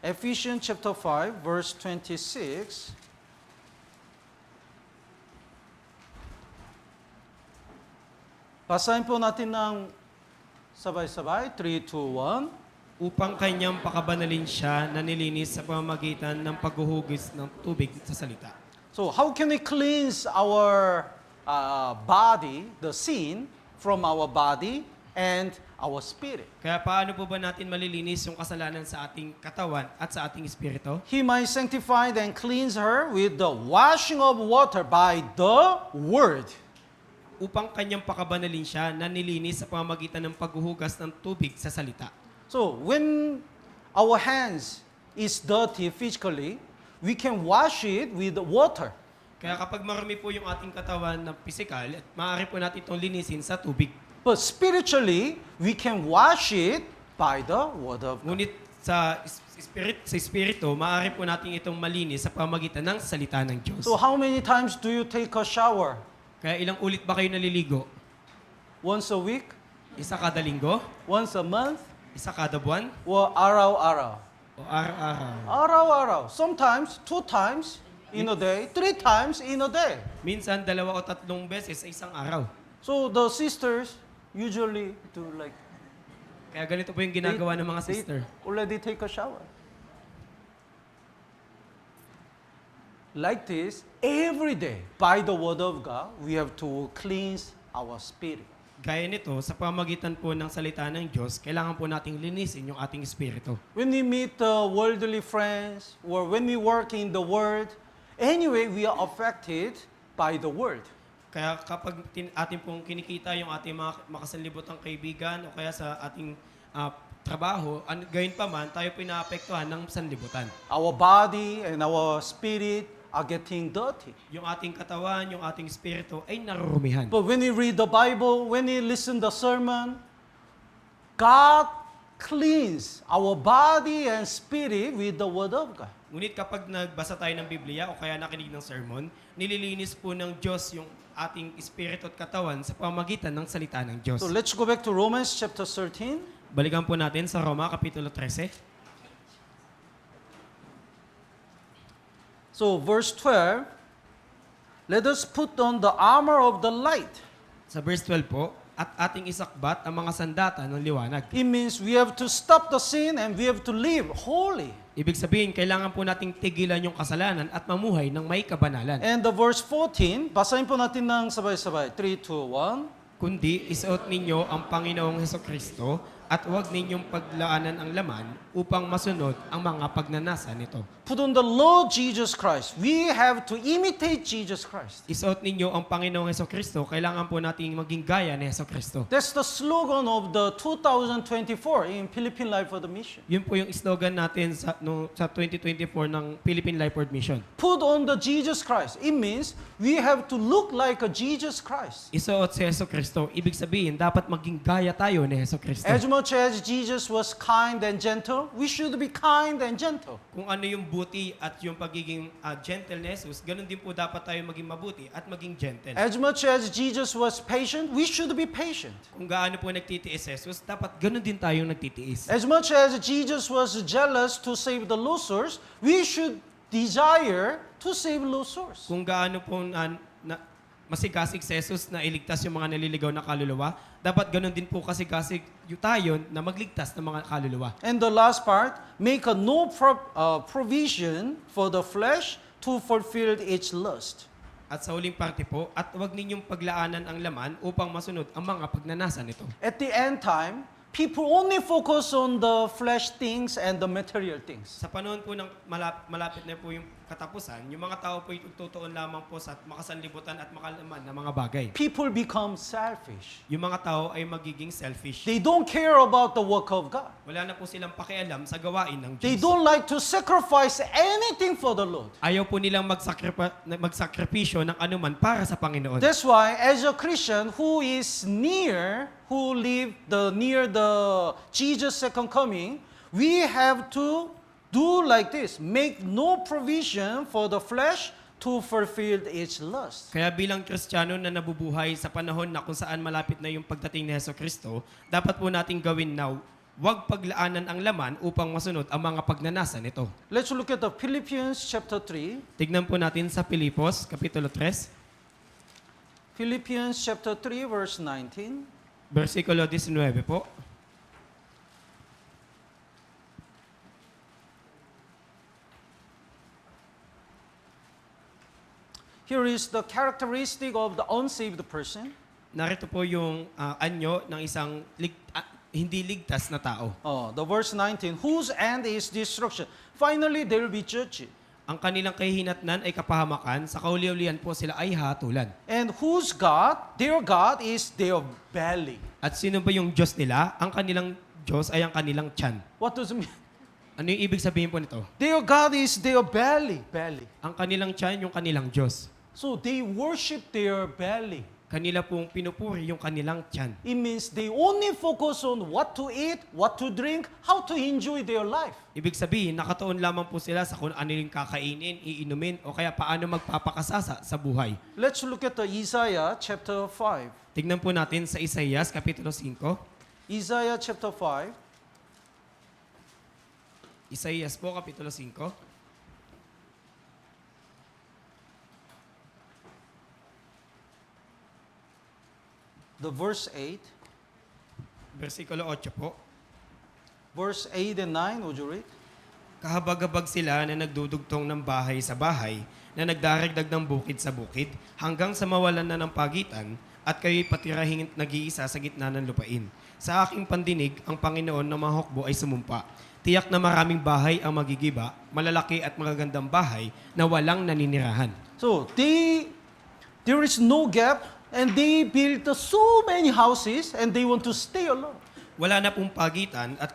Speaker 1: Ephesians chapter 5, verse 26. Basahin po natin ng sabay-sabay, 3, 2, 1.
Speaker 2: Upang kanyang pakabanalin siya na nilinis sa pamamagitan ng paghuhugis ng tubig sa salita.
Speaker 1: So how can we cleanse our body, the sin, from our body and our spirit?
Speaker 2: Kaya paano po ba natin malilinis yung kasalanan sa ating katawan at sa ating espiritu?
Speaker 1: He might sanctify and cleanse her with the washing of water by the word.
Speaker 2: Upang kanyang pakabanalin siya na nilinis sa pamamagitan ng paghuhugas ng tubig sa salita.
Speaker 1: So when our hands is dirty physically, we can wash it with water.
Speaker 2: Kaya kapag marumi po yung ating katawan na pisikal, maaari po natin itong linisin sa tubig.
Speaker 1: But spiritually, we can wash it by the word of God.
Speaker 2: Ngunit sa espiritu, maaari po natin itong malinis sa pamagitan ng salita ng Diyos.
Speaker 1: So how many times do you take a shower?
Speaker 2: Kaya ilang ulit ba kayo naliligo?
Speaker 1: Once a week?
Speaker 2: Isa kada linggo?
Speaker 1: Once a month?
Speaker 2: Isa kada buwan?
Speaker 1: Or araw-araw?
Speaker 2: O araw-araw?
Speaker 1: Araw-araw. Sometimes 2 times in a day, 3 times in a day.
Speaker 2: Minsan, 2 o 3 beses sa isang araw.
Speaker 1: So the sisters, usually do like
Speaker 2: Kaya ganito po yung ginagawa ng mga
Speaker 1: they
Speaker 2: sister.
Speaker 1: already take a shower. Like this, every day, by the word of God, we have to cleanse our spirit.
Speaker 2: Gaya nito, sa pamagitan po ng salita ng Diyos, kailangan po nating linisin yung ating espiritu.
Speaker 1: When we meet worldly friends or when we work in the Word, anyway, we are affected by the Word.
Speaker 2: Kaya kapag ating pong kinikita yung ating mga makasanlibotang kaibigan o kaya sa ating trabaho, gayon pa man, tayo pinaapektuhan ng sanlibutan.
Speaker 1: Our body and our spirit are getting dirty.
Speaker 2: Yung ating katawan, yung ating espiritu ay narurumihan.
Speaker 1: But when we read the Bible, when we listen the sermon, God cleans our body and spirit with the Word of God.
Speaker 2: Ngunit kapag nagbasa tayo ng Biblia o kaya nakinig ng sermon, nililinis po ng Diyos yung ating espiritu at katawan sa pamagitan ng salita ng Diyos.
Speaker 1: So let's go back to Romans chapter 13.
Speaker 2: Balikan po natin sa Roma, Kapitulo 13.
Speaker 1: So verse 12, let us put on the armor of the light.
Speaker 2: Sa verse 12 po, at ating isakbat ang mga sandata ng liwanag.
Speaker 1: It means we have to stop the sin and we have to live holy.
Speaker 2: Ibig sabihin, kailangan po nating tigilan yung kasalanan at mamuhay ng may kabanalan.
Speaker 1: And the verse 14, basahin po natin ng sabay-sabay. 3, 2, 1.
Speaker 2: Kundi isuot ninyo ang Panginoong Hesukristo at huwag ninyong paglaanan ang laman upang masunod ang mga pagnanasa nito.
Speaker 1: Put on the Lord Jesus Christ. We have to imitate Jesus Christ.
Speaker 2: Isuot ninyo ang Panginoong Hesukristo, kailangan po nating maging gaya ni Hesukristo.
Speaker 1: That's the slogan of the 2024 in Philippine Life for the Mission.
Speaker 2: Yun po yung slogan natin sa 2024 ng Philippine Life Word Mission.
Speaker 1: Put on the Jesus Christ. It means we have to look like a Jesus Christ.
Speaker 2: Isuot si Hesukristo, ibig sabihin dapat maging gaya tayo ni Hesukristo.
Speaker 1: As much as Jesus was kind and gentle, we should be kind and gentle.
Speaker 2: Kung ano yung buti at yung pagiging gentle ni Jesus, ganun din po dapat tayo maging mabuti at maging gentle.
Speaker 1: As much as Jesus was patient, we should be patient.
Speaker 2: Kung gaano po nagtitiis si Jesus, dapat ganun din tayong nagtitiis.
Speaker 1: As much as Jesus was jealous to save the losers, we should desire to save losers.
Speaker 2: Kung gaano po masigasig si Jesus na iligtas yung mga naliligaw na kaluluwa, dapat ganun din po kasigasig tayo na magligtas ng mga kaluluwa.
Speaker 1: And the last part, make a no provision for the flesh to fulfill its lust.
Speaker 2: At sa huling parte po, at huwag ninyong paglaanan ang laman upang masunod ang mga pagnanasa nito.
Speaker 1: At the end time, people only focus on the flesh things and the material things.
Speaker 2: Sa panahon po ng malapit na po yung katapusan, yung mga tao po ay tutuon lamang po sa makasanlibutan at makalaman na mga bagay.
Speaker 1: People become selfish.
Speaker 2: Yung mga tao ay magiging selfish.
Speaker 1: They don't care about the work of God.
Speaker 2: Wala na po silang pakialam sa gawain ng
Speaker 1: They
Speaker 2: Diyos.
Speaker 1: don't like to sacrifice anything for the Lord.
Speaker 2: Ayaw po nilang magsakripisyo ng anuman para sa Panginoon.
Speaker 1: That's why, as a Christian who live near the Jesus' second coming, we have to do like this: make no provision for the flesh to fulfill its lust.
Speaker 2: Kaya bilang Kristiyano na nabubuhay sa panahon na kung saan malapit na yung pagdating ni Hesukristo, dapat po nating gawin now, huwag paglaanan ang laman upang masunod ang mga pagnanasa nito.
Speaker 1: Let's look at the Philippians chapter 3.
Speaker 2: Tignan po natin sa Pilipos, Kapitulo 3,
Speaker 1: Philippians chapter 3 verse 19.
Speaker 2: versikulo 19 po.
Speaker 1: Here is the characteristic of the unsaved person.
Speaker 2: Narito po yung anyo ng isang hindi ligtas na tao.
Speaker 1: The verse 19, whose end is destruction. Finally, they will be judged.
Speaker 2: Ang kanilang kahihinatnan ay kapahamakan, sa kauli-ulian po sila ay hatulan.
Speaker 1: And whose God, their God is their belly.
Speaker 2: At sino ba yung Diyos nila? Ang kanilang Diyos ay ang kanilang tiyan.
Speaker 1: What does it mean?
Speaker 2: Ano yung ibig sabihin po nito?
Speaker 1: Their God is their belly. Belly.
Speaker 2: Ang kanilang tiyan, yung kanilang Diyos.
Speaker 1: So they worship their belly.
Speaker 2: Kanila pong pinupuri yung kanilang tiyan.
Speaker 1: It means they only focus on what to eat, what to drink, how to enjoy their life.
Speaker 2: Ibig sabihin, nakatuon lamang po sila sa kung ano yung kakainin, iinumin, o kaya paano magpapakasasa sa buhay.
Speaker 1: Let's look at the Isaiah chapter 5.
Speaker 2: Tignan po natin sa Isaías, Kapitulo 5.
Speaker 1: Isaiah chapter 5.
Speaker 2: Isaías po, Kapitulo 5.
Speaker 1: The verse 8.
Speaker 2: Versikulo 8 po.
Speaker 1: Verse 8 and 9, would you read?
Speaker 2: Kahabag-habag sila na nagdudugtong ng bahay sa bahay, na nagdaragdag ng bukid sa bukid, hanggang sa mawalan na ng pagitan, at kayo'y patirahing nag-iisa sa gitna ng lupain. Sa aking pandinig, ang Panginoon ng mga hukbo ay sumumpa. Tiyak na maraming bahay ang magigiba, malalaki at magagandang bahay na walang naninirahan.
Speaker 1: So there is no gap, and they built so many houses, and they want to stay alone.
Speaker 2: Wala na pong pagitan at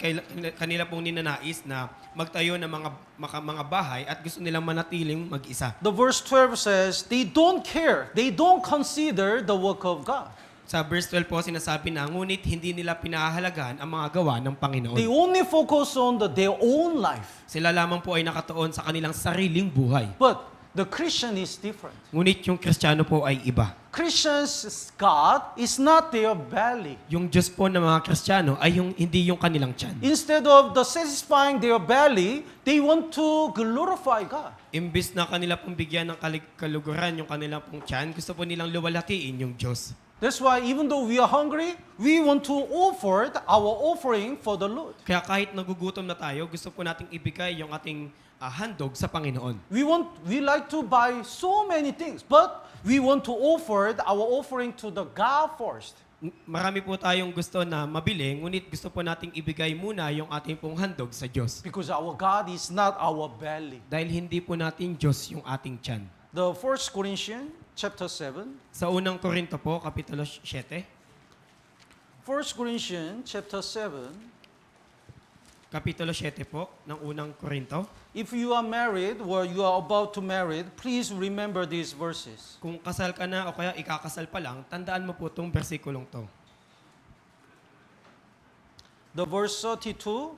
Speaker 2: kanila pong ninanais na magtayo ng mga bahay at gusto nilang manatiling mag-isa.
Speaker 1: The verse 12 says, they don't care, they don't consider the work of God.
Speaker 2: Sa verse 12 po sinasabi na, ngunit hindi nila pinahahalagahan ang mga gawa ng Panginoon.
Speaker 1: They only focus on their own life.
Speaker 2: Sila lamang po ay nakatuon sa kanilang sariling buhay.
Speaker 1: But the Christian is different.
Speaker 2: Ngunit yung Kristiyano po ay iba.
Speaker 1: Christians' God is not their belly.
Speaker 2: Yung Diyos po ng mga Kristiyano ay hindi yung kanilang tiyan.
Speaker 1: Instead of satisfying their belly, they want to glorify God.
Speaker 2: Imbis na kanila pong bigyan ng kaluguran yung kanilang pong tiyan, gusto po nilang luwalhatiin yung Diyos.
Speaker 1: That's why even though we are hungry, we want to offer our offering for the Lord.
Speaker 2: Kaya kahit nagugutom na tayo, gusto po nating ibigay yung ating handog sa Panginoon.
Speaker 1: We like to buy so many things, but we want to offer our offering to the God first.
Speaker 2: Marami po tayong gusto na mabili, ngunit gusto po nating ibigay muna yung ating pong handog sa Diyos.
Speaker 1: Because our God is not our belly.
Speaker 2: Dahil hindi po natin Diyos yung ating tiyan.
Speaker 1: The 1 Corinthians chapter 7.
Speaker 2: Sa unang Korinto po, Kapitulo 7.
Speaker 1: 1 Corinthians chapter 7.
Speaker 2: Kapitulo 7 po, ng unang Korinto.
Speaker 1: If you are married or you are about to marry, please remember these verses.
Speaker 2: Kung kasal ka na o kaya ikakasal pa lang, tandaan mo po itong versikulong to.
Speaker 1: The verse 32,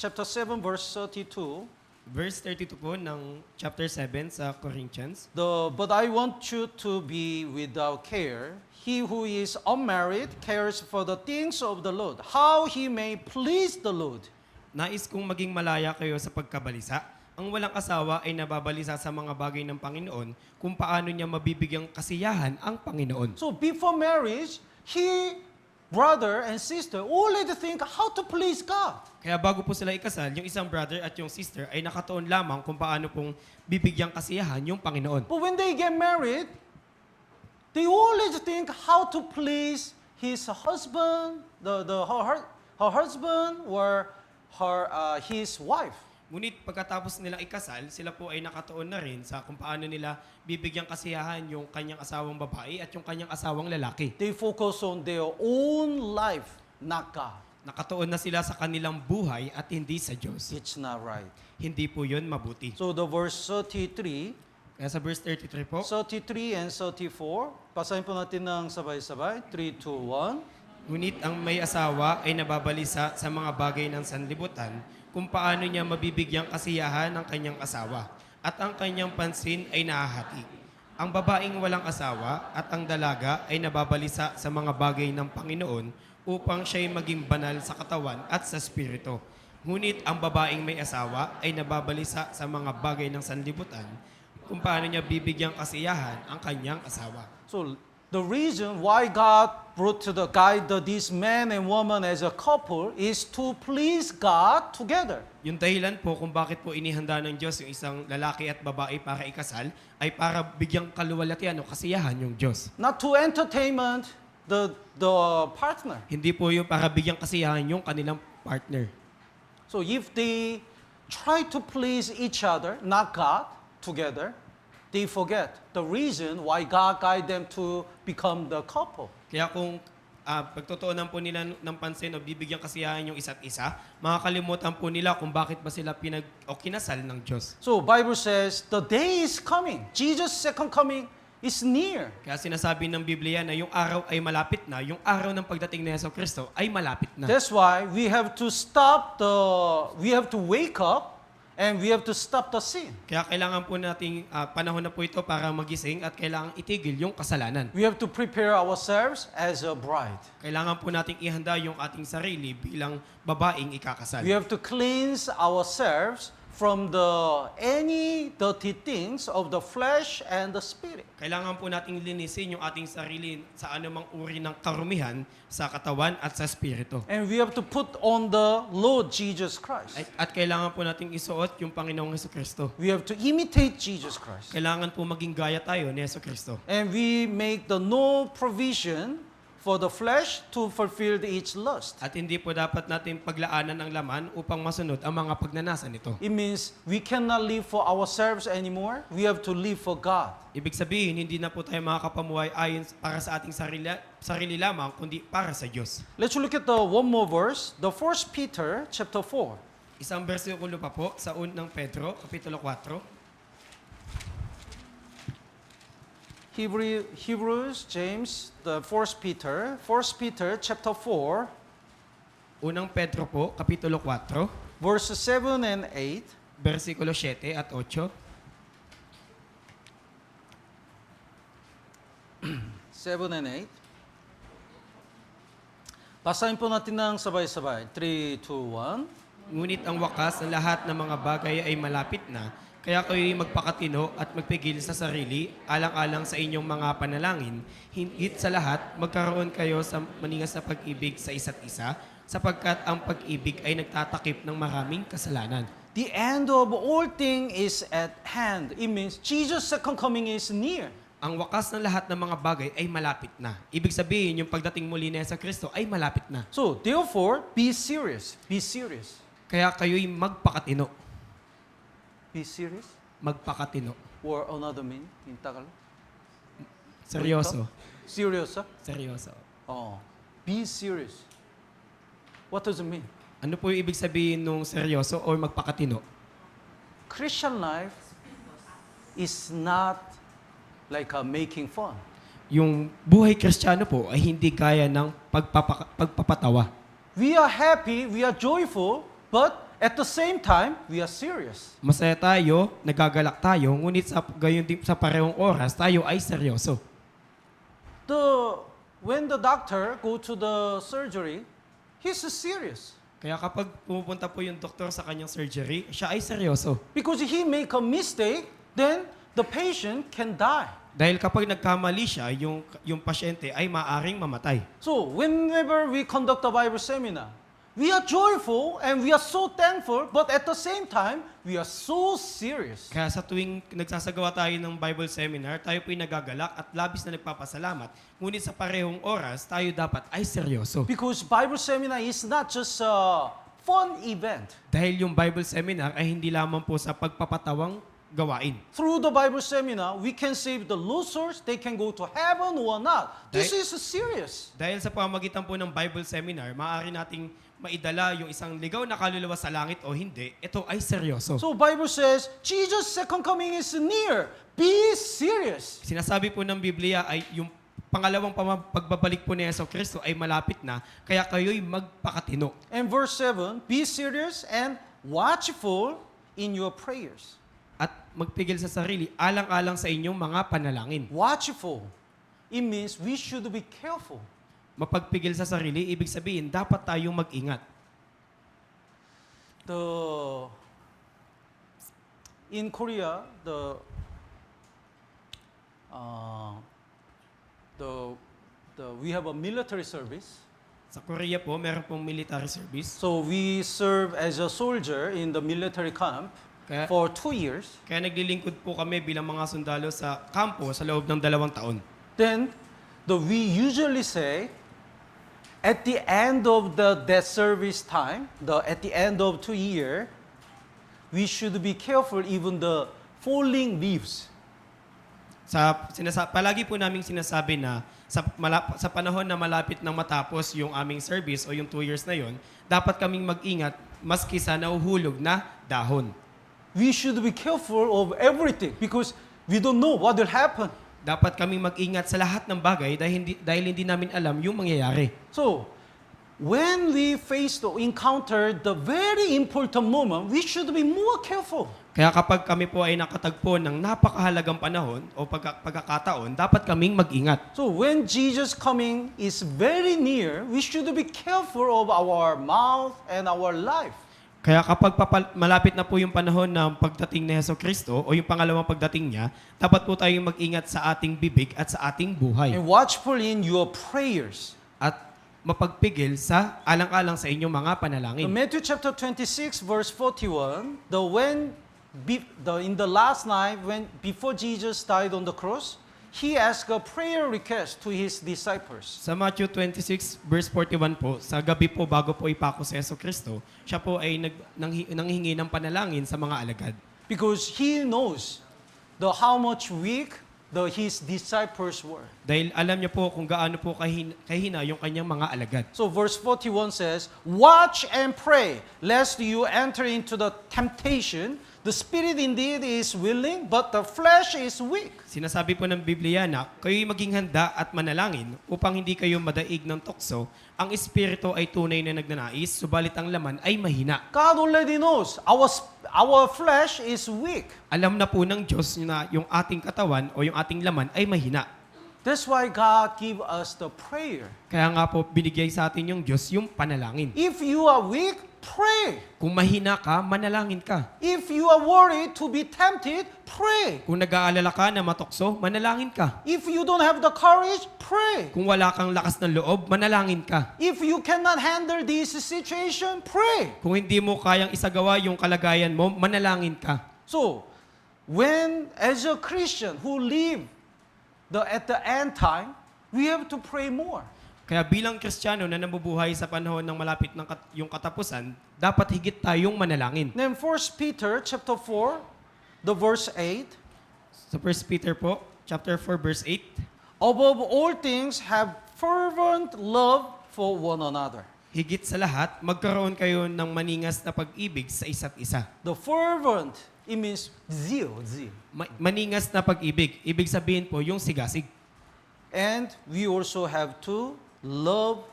Speaker 1: chapter 7, verse 32.
Speaker 2: Verse 32 po ng chapter 7 sa Corinthians.
Speaker 1: But I want you to be without care. He who is unmarried cares for the things of the Lord, how he may please the Lord.
Speaker 2: Nais kong maging malaya kayo sa pagkabalisa. Ang walang asawa ay nababalisa sa mga bagay ng Panginoon kung paano niya mabibigyang kasiyahan ang Panginoon.
Speaker 1: So before marriage, brother and sister, already think how to please God.
Speaker 2: Kaya bago po sila ikasal, yung isang brother at yung sister ay nakatuon lamang kung paano pong bibigyang kasiyahan yung Panginoon.
Speaker 1: But when they get married, they always think how to please his husband, her husband, or his wife.
Speaker 2: Ngunit pagkatapos nilang ikasal, sila po ay nakatuon na rin sa kung paano nila bibigyang kasiyahan yung kanyang asawang babae at yung kanyang asawang lalaki.
Speaker 1: They focus on their own life, not God.
Speaker 2: Nakatuon na sila sa kanilang buhay at hindi sa Diyos.
Speaker 1: It's not right.
Speaker 2: Hindi po yun mabuti.
Speaker 1: So the verse 33,
Speaker 2: Kaya sa verse 33 po,
Speaker 1: 33 and 34, basahin po natin ng sabay-sabay. 3, 2, 1.
Speaker 2: ngunit ang may asawa ay nababalisa sa mga bagay ng sanlibutan kung paano niya mabibigyang kasiyahan ng kanyang asawa at ang kanyang pansin ay nahahati. Ang babaeng walang asawa at ang dalaga ay nababalisa sa mga bagay ng Panginoon upang siya'y maging banal sa katawan at sa spirito. Ngunit ang babaeng may asawa ay nababalisa sa mga bagay ng sanlibutan kung paano niya bibigyang kasiyahan ang kanyang asawa.
Speaker 1: So the reason why God brought to this man and woman as a couple is to please God together.
Speaker 2: Yung dahilan po kung bakit po inihanda ng Diyos yung isang lalaki at babae para ikasal ay para bigyang kaluwalhatian o kasiyahan yung Diyos.
Speaker 1: Not to entertainment the partner.
Speaker 2: Hindi po yung para bigyang kasiyahan yung kanilang partner.
Speaker 1: So if they try to please each other, not God, together, they forget the reason why God guided them to become the couple.
Speaker 2: Kaya kung pagtutuunan po nila ng pansin o bibigyan kasiyahan yung isa't isa, makakalimutan po nila kung bakit ba sila kinasal ng Diyos.
Speaker 1: So Bible says the day is coming. Jesus' second coming is near.
Speaker 2: Kaya sinasabi ng Biblia na yung araw ay malapit na, yung araw ng pagdating ni Jesucristo ay malapit na.
Speaker 1: That's why we have to wake up and we have to stop the sin.
Speaker 2: Kaya kailangan po nating panahon na po ito para magising at kailangan itigil yung kasalanan.
Speaker 1: We have to prepare ourselves as a bride.
Speaker 2: Kailangan po nating ihanda yung ating sarili bilang babaeng ikakasal.
Speaker 1: We have to cleanse ourselves from the any dirty things of the flesh and the spirit.
Speaker 2: Kailangan po nating linisin yung ating sarili sa anumang uri ng karumihan sa katawan at sa spirito.
Speaker 1: And we have to put on the Lord Jesus Christ.
Speaker 2: At kailangan po nating isuot yung Panginoong Hesukristo.
Speaker 1: We have to imitate Jesus Christ.
Speaker 2: Kailangan po maging gaya tayo ni Hesukristo.
Speaker 1: And we make the no provision for the flesh to fulfill its lust.
Speaker 2: At hindi po dapat natin paglaanan ng laman upang masunod ang mga pagnanasa nito.
Speaker 1: It means we cannot live for ourselves anymore. We have to live for God.
Speaker 2: Ibig sabihin, hindi na po tayo makakapamuhay ayon para sa ating sarili lamang, kundi para sa Diyos.
Speaker 1: Let's look at the one more verse, the 1 Peter chapter 4.
Speaker 2: Isang bersikulo pa po sa unang Pedro, Kapitulo 4.
Speaker 1: Hebrews, James, the 1 Peter chapter 4,
Speaker 2: Unang Pedro po, Kapitulo 4,
Speaker 1: verses 7 and 8.
Speaker 2: bersikulo 7 at 8.
Speaker 1: 7 and 8. Basahin po natin ng sabay-sabay. 3, 2, 1.
Speaker 2: Ngunit ang wakas ng lahat ng mga bagay ay malapit na, kaya kayo'y magpakatino at magpigil sa sarili, alang-alang sa inyong mga panalangin, higit sa lahat, magkaroon kayo sa maningas na pag-ibig sa isa't isa, sapagkat ang pag-ibig ay nagtatakip ng maraming kasalanan.
Speaker 1: The end of all things is at hand. It means Jesus' second coming is near.
Speaker 2: Ang wakas ng lahat ng mga bagay ay malapit na. Ibig sabihin, yung pagdating muli ni Kristo ay malapit na.
Speaker 1: So, therefore, be serious. Be serious.
Speaker 2: Kaya kayo'y magpakatino.
Speaker 1: Be serious.
Speaker 2: Magpakatino.
Speaker 1: Or another mean in Tagalog?
Speaker 2: Seryoso.
Speaker 1: Serious, huh?
Speaker 2: Seryoso.
Speaker 1: Oh, be serious. What does it mean?
Speaker 2: Ano po yung ibig sabihin nung seryoso o magpakatino?
Speaker 1: Christian life is not like making fun.
Speaker 2: Yung buhay Kristiyano po ay hindi kaya ng pagpapatawa.
Speaker 1: We are happy, we are joyful, but at the same time, we are serious.
Speaker 2: Masaya tayo, nagagalak tayo, ngunit sa gayon din sa parehong oras, tayo ay seryoso.
Speaker 1: When the doctor go to the surgery, he's serious.
Speaker 2: Kaya kapag pumupunta po yung doktor sa kanyang surgery, siya ay seryoso.
Speaker 1: Because he make a mistake, then the patient can die.
Speaker 2: Dahil kapag nagkamali siya, yung pasyente ay maaring mamatay.
Speaker 1: So, whenever we conduct a Bible seminar, we are joyful and we are so thankful, but at the same time, we are so serious.
Speaker 2: Kaya sa tuwing nagsasagawa tayo ng Bible seminar, tayo po'y nagagalak at labis na nagpapasalamat. Ngunit sa parehong oras, tayo dapat ay seryoso.
Speaker 1: Because Bible seminar is not just a fun event.
Speaker 2: Dahil yung Bible seminar ay hindi lamang po sa pagpapatawang gawain.
Speaker 1: Through the Bible seminar, we can save the losers, they can go to heaven or not. This is serious.
Speaker 2: Dahil sa pamamagitan po ng Bible seminar, maaari nating maidala yung isang ligaw na kaluluwa sa langit o hindi. Ito ay seryoso.
Speaker 1: So Bible says, Jesus' second coming is near. Be serious.
Speaker 2: Sinasabi po ng Biblia ay yung pangalawang pagbabalik po ni Kristo ay malapit na, kaya kayo'y magpakatino.
Speaker 1: And verse 7, be serious and watchful in your prayers.
Speaker 2: At magpigil sa sarili, alang-alang sa inyong mga panalangin.
Speaker 1: Watchful. It means we should be careful.
Speaker 2: Mapagpigil sa sarili, ibig sabihin, dapat tayong mag-ingat.
Speaker 1: In Korea, we have a military service.
Speaker 2: Sa Korea po, meron pong military service.
Speaker 1: So we serve as a soldier in the military camp
Speaker 2: Kaya,
Speaker 1: for 2 years.
Speaker 2: kaya naglilingkod po kami bilang mga sundalo sa kampo sa loob ng 2 taon.
Speaker 1: Then we usually say, at the end of that service time, at the end of 2 years, we should be careful even the falling leaves.
Speaker 2: Palagi po naming sinasabi na sa panahon na malapit nang matapos yung aming service o yung 2 years na yon, dapat kaming mag-ingat maski sa nauhulog na dahon.
Speaker 1: We should be careful of everything because we don't know what will happen.
Speaker 2: Dapat kaming mag-ingat sa lahat ng bagay dahil hindi namin alam yung mangyayari.
Speaker 1: So, when we encounter the very important moment, we should be more careful.
Speaker 2: Kaya kapag kami po ay nakatagpo ng napakahalagang panahon o pagkakataon, dapat kaming mag-ingat.
Speaker 1: So, when Jesus coming is very near, we should be careful of our mouth and our life.
Speaker 2: Kaya kapag malapit na po yung panahon ng pagdating ni Jesucristo o yung pangalawang pagdating niya, dapat po tayong mag-ingat sa ating bibig at sa ating buhay.
Speaker 1: And watchful in your prayers.
Speaker 2: At mapagpigil sa alang-alang sa inyong mga
Speaker 1: In
Speaker 2: panalangin.
Speaker 1: Matthew chapter 26, verse 41, in the last night, before Jesus died on the cross, he asked a prayer request to his disciples.
Speaker 2: Sa Matthew 26 verse 41 po, sa gabi po bago po ipako si Jesucristo, siya po ay nanghingi ng panalangin sa mga alagad.
Speaker 1: Because he knows how much weak his disciples were.
Speaker 2: Dahil alam niya po kung gaano po kahina yung kanyang mga alagad.
Speaker 1: So verse 41 says, "Watch and pray, lest you enter into the temptation. The spirit indeed is willing, but the flesh is weak."
Speaker 2: Sinasabi po ng Biblia na kayo'y maging handa at manalangin upang hindi kayo madaig ng tukso. Ang espiritu ay tunay na nagnanais, subalit ang laman ay mahina.
Speaker 1: God already knows our flesh is weak.
Speaker 2: Alam na po ng Diyos na yung ating katawan o yung ating laman ay mahina.
Speaker 1: That's why God give us the prayer.
Speaker 2: Kaya nga po binigay sa atin yung Diyos yung panalangin.
Speaker 1: If you are weak, pray.
Speaker 2: Kung mahina ka, manalangin ka.
Speaker 1: If you are worried to be tempted, pray.
Speaker 2: Kung nag-aalala ka na matukso, manalangin ka.
Speaker 1: If you don't have the courage, pray.
Speaker 2: Kung wala kang lakas ng loob, manalangin ka.
Speaker 1: If you cannot handle this situation, pray.
Speaker 2: Kung hindi mo kayang isagawa yung kalagayan mo, manalangin ka.
Speaker 1: So, as a Christian who live at the end time, we have to pray more.
Speaker 2: Kaya bilang Kristiyano na nabubuhay sa panahon ng malapit ng yung katapusan, dapat higit tayong manalangin.
Speaker 1: Then 1 Peter chapter 4, the verse 8,
Speaker 2: Sa 1 Peter po, chapter 4, verse 8,
Speaker 1: above all things have fervent love for one another.
Speaker 2: higit sa lahat, magkaroon kayo ng maningas na pag-ibig sa isa't isa.
Speaker 1: The fervent, it means zeal.
Speaker 2: Maningas na pag-ibig, ibig sabihin po yung sigasig.
Speaker 1: And we also have to love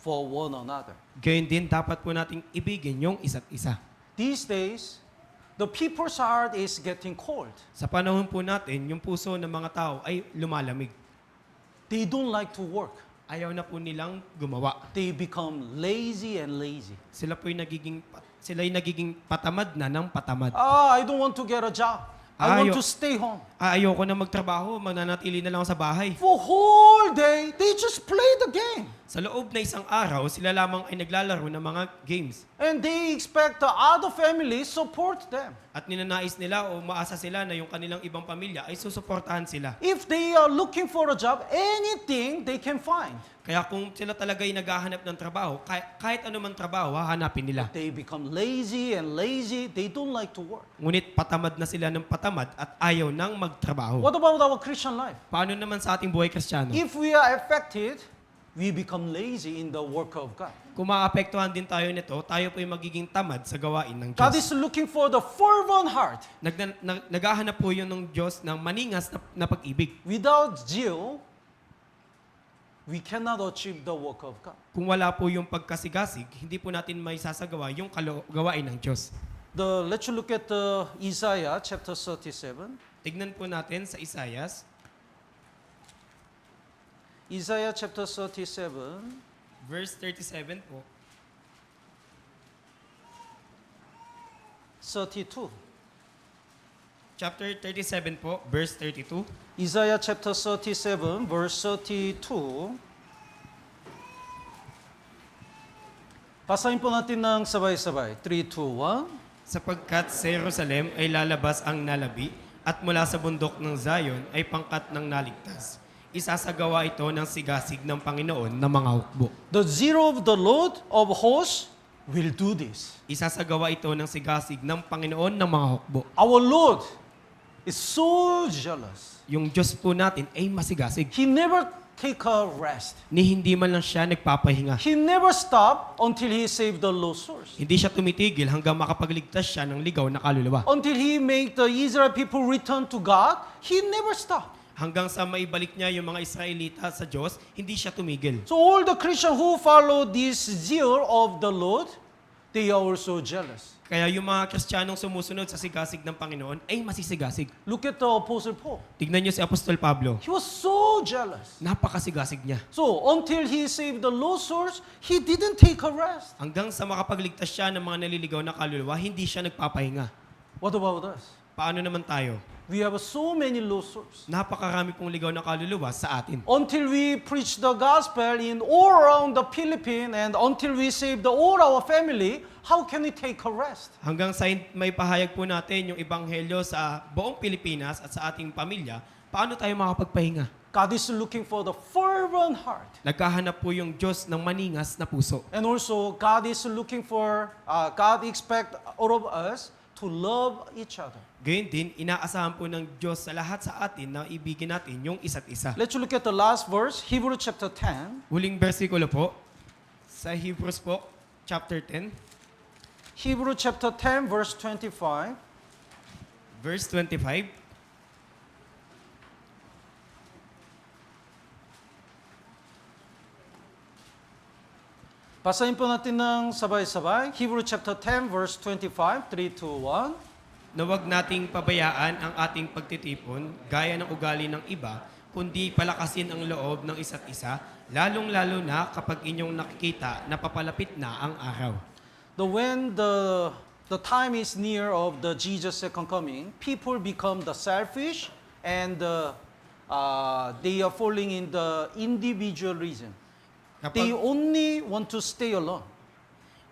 Speaker 1: for one another.
Speaker 2: Gayun din, dapat po nating ibigin yung isa't isa.
Speaker 1: These days, the people's heart is getting cold.
Speaker 2: Sa panahon po natin, yung puso ng mga tao ay lumalamig.
Speaker 1: They don't like to work.
Speaker 2: Ayaw na po nilang gumawa.
Speaker 1: They become lazy.
Speaker 2: Sila'y nagiging patamad na ng patamad.
Speaker 1: I don't want to get a job. I want to stay home.
Speaker 2: Ayoko na magtrabaho, mananatili na lang sa bahay.
Speaker 1: For whole day, they just play the game.
Speaker 2: Sa loob na isang araw, sila lamang ay naglalaro ng mga games.
Speaker 1: And they expect the other families support them.
Speaker 2: At ninanais nila o maasa sila na yung kanilang ibang pamilya ay susuportahan sila.
Speaker 1: If they are looking for a job, anything they can find.
Speaker 2: Kaya kung sila talaga ay naghahanap ng trabaho, kahit anumang trabaho, hahanapin nila.
Speaker 1: They become lazy. They don't like to work.
Speaker 2: Ngunit patamad na sila ng patamad at ayaw nang magtrabaho.
Speaker 1: What about our Christian life?
Speaker 2: Paano naman sa ating buhay Kristiyano?
Speaker 1: If we are affected, we become lazy in the work of God.
Speaker 2: Kung maapektuhan din tayo nito, tayo po ay magiging tamad sa gawain ng
Speaker 1: God
Speaker 2: Diyos.
Speaker 1: is looking for the fervent heart.
Speaker 2: Naghahanap po yun ng Diyos ng maningas na pag-ibig.
Speaker 1: Without zeal, we cannot achieve the work of God.
Speaker 2: Kung wala po yung pagkasigasig, hindi po natin may sasagawa yung gawain ng Diyos.
Speaker 1: Let's look at Isaiah chapter 37.
Speaker 2: Tignan po natin sa Isaias,
Speaker 1: Isaiah chapter 37,
Speaker 2: verse 37 po.
Speaker 1: 32.
Speaker 2: Chapter 37 po, verse 32.
Speaker 1: Isaiah chapter 37, verse 32. Basahin po natin ng sabay-sabay. 3, 2, 1.
Speaker 2: Sapagkat sa Jerusalem ay lalabas ang nalabi at mula sa bundok ng Zion ay pangkat ng naligtas. Isasagawa ito ng sigasig ng Panginoon na mga hukbo.
Speaker 1: The zeal of the Lord of hosts will do this.
Speaker 2: Isasagawa ito ng sigasig ng Panginoon ng mga hukbo.
Speaker 1: Our Lord is so jealous.
Speaker 2: Yung Diyos po natin ay masigasig.
Speaker 1: He never take a rest.
Speaker 2: Ni hindi man lang siya nagpapahinga.
Speaker 1: He never stop until He saved the lost souls.
Speaker 2: Hindi siya tumitigil hanggang makapagligtas siya ng ligaw na kaluluwa.
Speaker 1: Until He make the Israel people return to God, He never stop.
Speaker 2: Hanggang sa maibalik niya yung mga Israelita sa Diyos, hindi siya tumigil.
Speaker 1: So all the Christians who follow this zeal of the Lord, they are also jealous.
Speaker 2: Kaya yung mga Kristiyanong sumusunod sa sigasig ng Panginoon ay masisigasig.
Speaker 1: Look at the Apostle Paul.
Speaker 2: Tignan niyo si Apostol Pablo.
Speaker 1: He was so jealous.
Speaker 2: Napakasigasig niya.
Speaker 1: So until he saved the lost souls, he didn't take a rest.
Speaker 2: Hanggang sa makapagligtas siya ng mga naliligaw na kaluluwa, hindi siya nagpapahinga.
Speaker 1: What about us?
Speaker 2: Paano naman tayo?
Speaker 1: We have so many lost souls.
Speaker 2: Napakarami pong ligaw na kaluluwa sa atin.
Speaker 1: Until we preach the gospel in all around the Philippines and until we save the all our family, how can we take a rest?
Speaker 2: Hanggang sa may pahayag po natin yung ebanghelyo sa buong Pilipinas at sa ating pamilya, paano tayo makapagpahinga?
Speaker 1: God is looking for the fervent heart.
Speaker 2: Nagkahanap po yung Diyos ng maningas na puso.
Speaker 1: And also, God is looking for, God expect all of us to love each other.
Speaker 2: Gayun din, inaasahan po ng Diyos sa lahat sa atin na ibigin natin yung isa't isa.
Speaker 1: Let's look at the last verse, Hebrews chapter 10.
Speaker 2: Huling versikulo po, sa Hebrews po, chapter 10,
Speaker 1: Hebrews chapter 10, verse 25.
Speaker 2: verse 25.
Speaker 1: Basahin po natin ng sabay-sabay. Hebrews chapter 10, verse 25, 3, 2, 1.
Speaker 2: Na huwag nating pabayaan ang ating pagtitipon gaya ng ugali ng iba, kundi palakasin ang loob ng isa't isa, lalong-lalo na kapag inyong nakikita na papalapit na ang araw.
Speaker 1: When the time is near of the Jesus second coming, people become the selfish and they are falling in the individualism. They
Speaker 2: Kapag,
Speaker 1: only want to stay alone.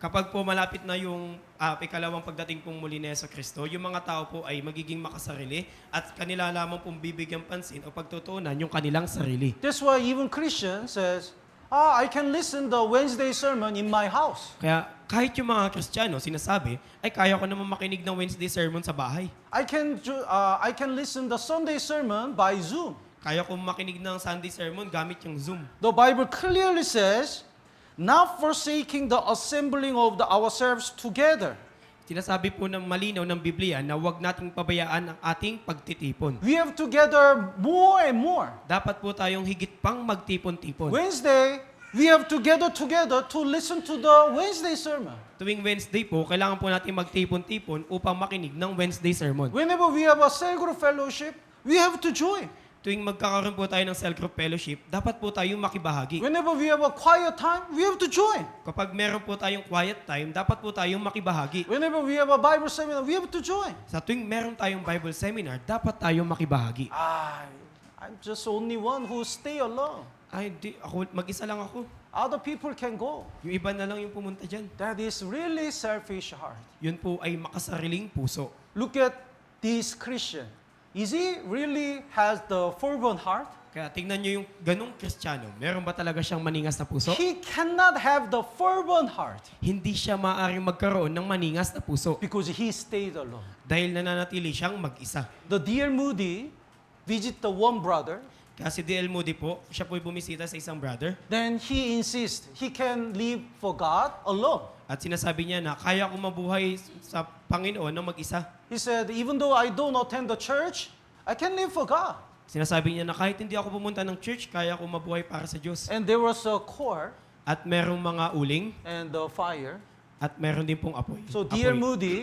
Speaker 2: kapag po malapit na yung ikalawang pagdating pong muli ni Jesucristo, yung mga tao po ay magiging makasarili at kanila lamang pong bibigyan pansin o pagtutuunan yung kanilang sarili.
Speaker 1: That's why even Christians says, I can listen the Wednesday sermon in my house.
Speaker 2: Kaya kahit yung mga Kristiyano sinasabi, ay kaya ko naman makinig ng Wednesday sermon sa bahay.
Speaker 1: I can listen the Sunday sermon by Zoom.
Speaker 2: Kaya ko makinig ng Sunday sermon gamit yung Zoom.
Speaker 1: The Bible clearly says, not forsaking the assembling of ourselves together.
Speaker 2: Sinasabi po ng malinaw ng Biblia na huwag nating pabayaan ang ating pagtitipon.
Speaker 1: We have to gather more and more.
Speaker 2: Dapat po tayong higit pang magtipon-tipon.
Speaker 1: Wednesday, we have to gather together to listen to the Wednesday sermon.
Speaker 2: Tuwing Wednesday po, kailangan po natin magtipon-tipon upang makinig ng Wednesday sermon.
Speaker 1: Whenever we have a cell group fellowship, we have to join.
Speaker 2: Tuwing magkakaroon po tayo ng cell group fellowship, dapat po tayong makibahagi.
Speaker 1: Whenever we have a quiet time, we have to join.
Speaker 2: Kapag meron po tayong quiet time, dapat po tayong makibahagi.
Speaker 1: Whenever we have a Bible seminar, we have to join.
Speaker 2: Sa tuwing meron tayong Bible seminar, dapat tayong makibahagi.
Speaker 1: I'm just only one who stay alone.
Speaker 2: Ay, di, ako, mag-isa lang ako.
Speaker 1: Other people can go.
Speaker 2: Yung iba na lang yung pumunta dyan.
Speaker 1: That is really selfish heart.
Speaker 2: Yun po ay makasariling puso.
Speaker 1: Look at this Christian. Is he really has the fervent heart?
Speaker 2: Kaya tingnan nyo yung ganong Kristiyano. Meron ba talaga siyang maningas na puso?
Speaker 1: He cannot have the fervent heart
Speaker 2: Hindi siya maaaring magkaroon ng maningas na puso
Speaker 1: because he stayed alone.
Speaker 2: dahil nananatili siyang mag-isa.
Speaker 1: The dear Moody visit the one brother.
Speaker 2: Kaya si D.L. Moody po, siya po'y bumisita sa isang brother
Speaker 1: Then he insists he can live for God alone.
Speaker 2: at sinasabi niya na kaya kong mabuhay sa Panginoon ng mag-isa.
Speaker 1: He said, even though I don't attend the church, I can live for God.
Speaker 2: Sinasabi niya na kahit hindi ako pumunta ng church, kaya kong mabuhay para sa Diyos.
Speaker 1: And there was a choir
Speaker 2: At merong mga uling
Speaker 1: and the fire.
Speaker 2: at meron din pong apoy.
Speaker 1: So dear
Speaker 2: Apoy.
Speaker 1: Moody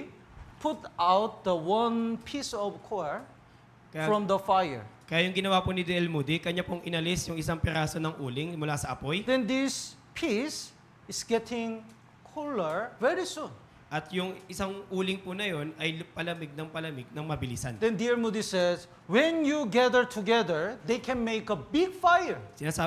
Speaker 1: put out the one piece of choir
Speaker 2: Kaya,
Speaker 1: from the fire.
Speaker 2: kaya yung ginawa po ni D.L. Moody, kanya pong inalis yung isang piraso ng uling mula sa apoy.
Speaker 1: Then this piece is getting cooler very soon.
Speaker 2: At yung isang uling po na yon ay palamig ng mabilisan.
Speaker 1: Then dear Moody says, when you gather together, they can make a big fire.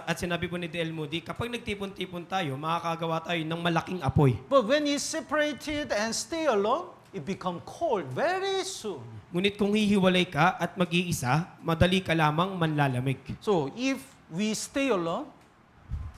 Speaker 2: At sinabi po ni D.L. Moody, kapag nagtipon-tipon tayo, makakagawa tayo ng malaking apoy.
Speaker 1: But when it's separated and stay alone, it become cold very soon.
Speaker 2: Ngunit kung hihiwalay ka at mag-iisa, madali ka lamang manlalamig.
Speaker 1: So if we stay alone,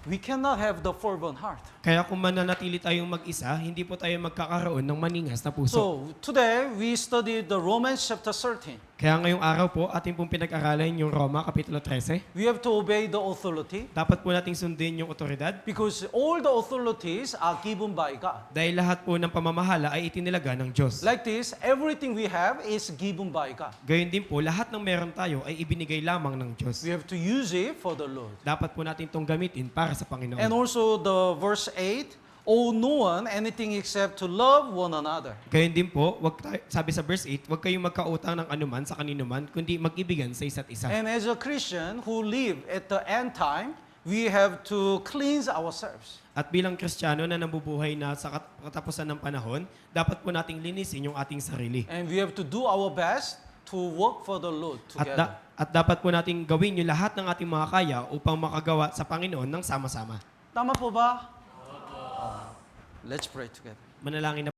Speaker 1: we cannot have the fervent heart.
Speaker 2: Kaya kung mananatili tayong mag-isa, hindi po tayo magkakaroon ng maningas na puso.
Speaker 1: So today we studied the Romans chapter 13.
Speaker 2: Kaya ngayong araw po, ating pong pinag-aralan yung Roma, Kapitulo 13.
Speaker 1: We have to obey the authority
Speaker 2: Dapat po nating sundin yung otoridad
Speaker 1: because all the authorities are given by God.
Speaker 2: dahil lahat po ng pamamahala ay itinilaga ng Diyos.
Speaker 1: Like this, everything we have is given by God.
Speaker 2: Gayun din po, lahat ng meron tayo ay ibinigay lamang ng Diyos.
Speaker 1: We have to use it for the Lord.
Speaker 2: Dapat po natin itong gamitin para sa
Speaker 1: And
Speaker 2: Panginoon.
Speaker 1: also the verse 8, owe no one anything except to love one another.
Speaker 2: Gayon din po, sabi sa verse 8, huwag kayong magkautang ng anuman sa kaninuman, kundi mag-ibigan sa isa't isa.
Speaker 1: And as a Christian who live at the end time, we have to cleanse ourselves.
Speaker 2: At bilang Kristiyano na nabubuhay na sa katapusan ng panahon, dapat po nating linisin yung ating sarili.
Speaker 1: And we have to do our best to work for the Lord together.
Speaker 2: At dapat po nating gawin yung lahat ng ating mga kaya upang makagawa sa Panginoon ng sama-sama.
Speaker 1: Tama po ba? Let's pray together.
Speaker 2: Manalangin na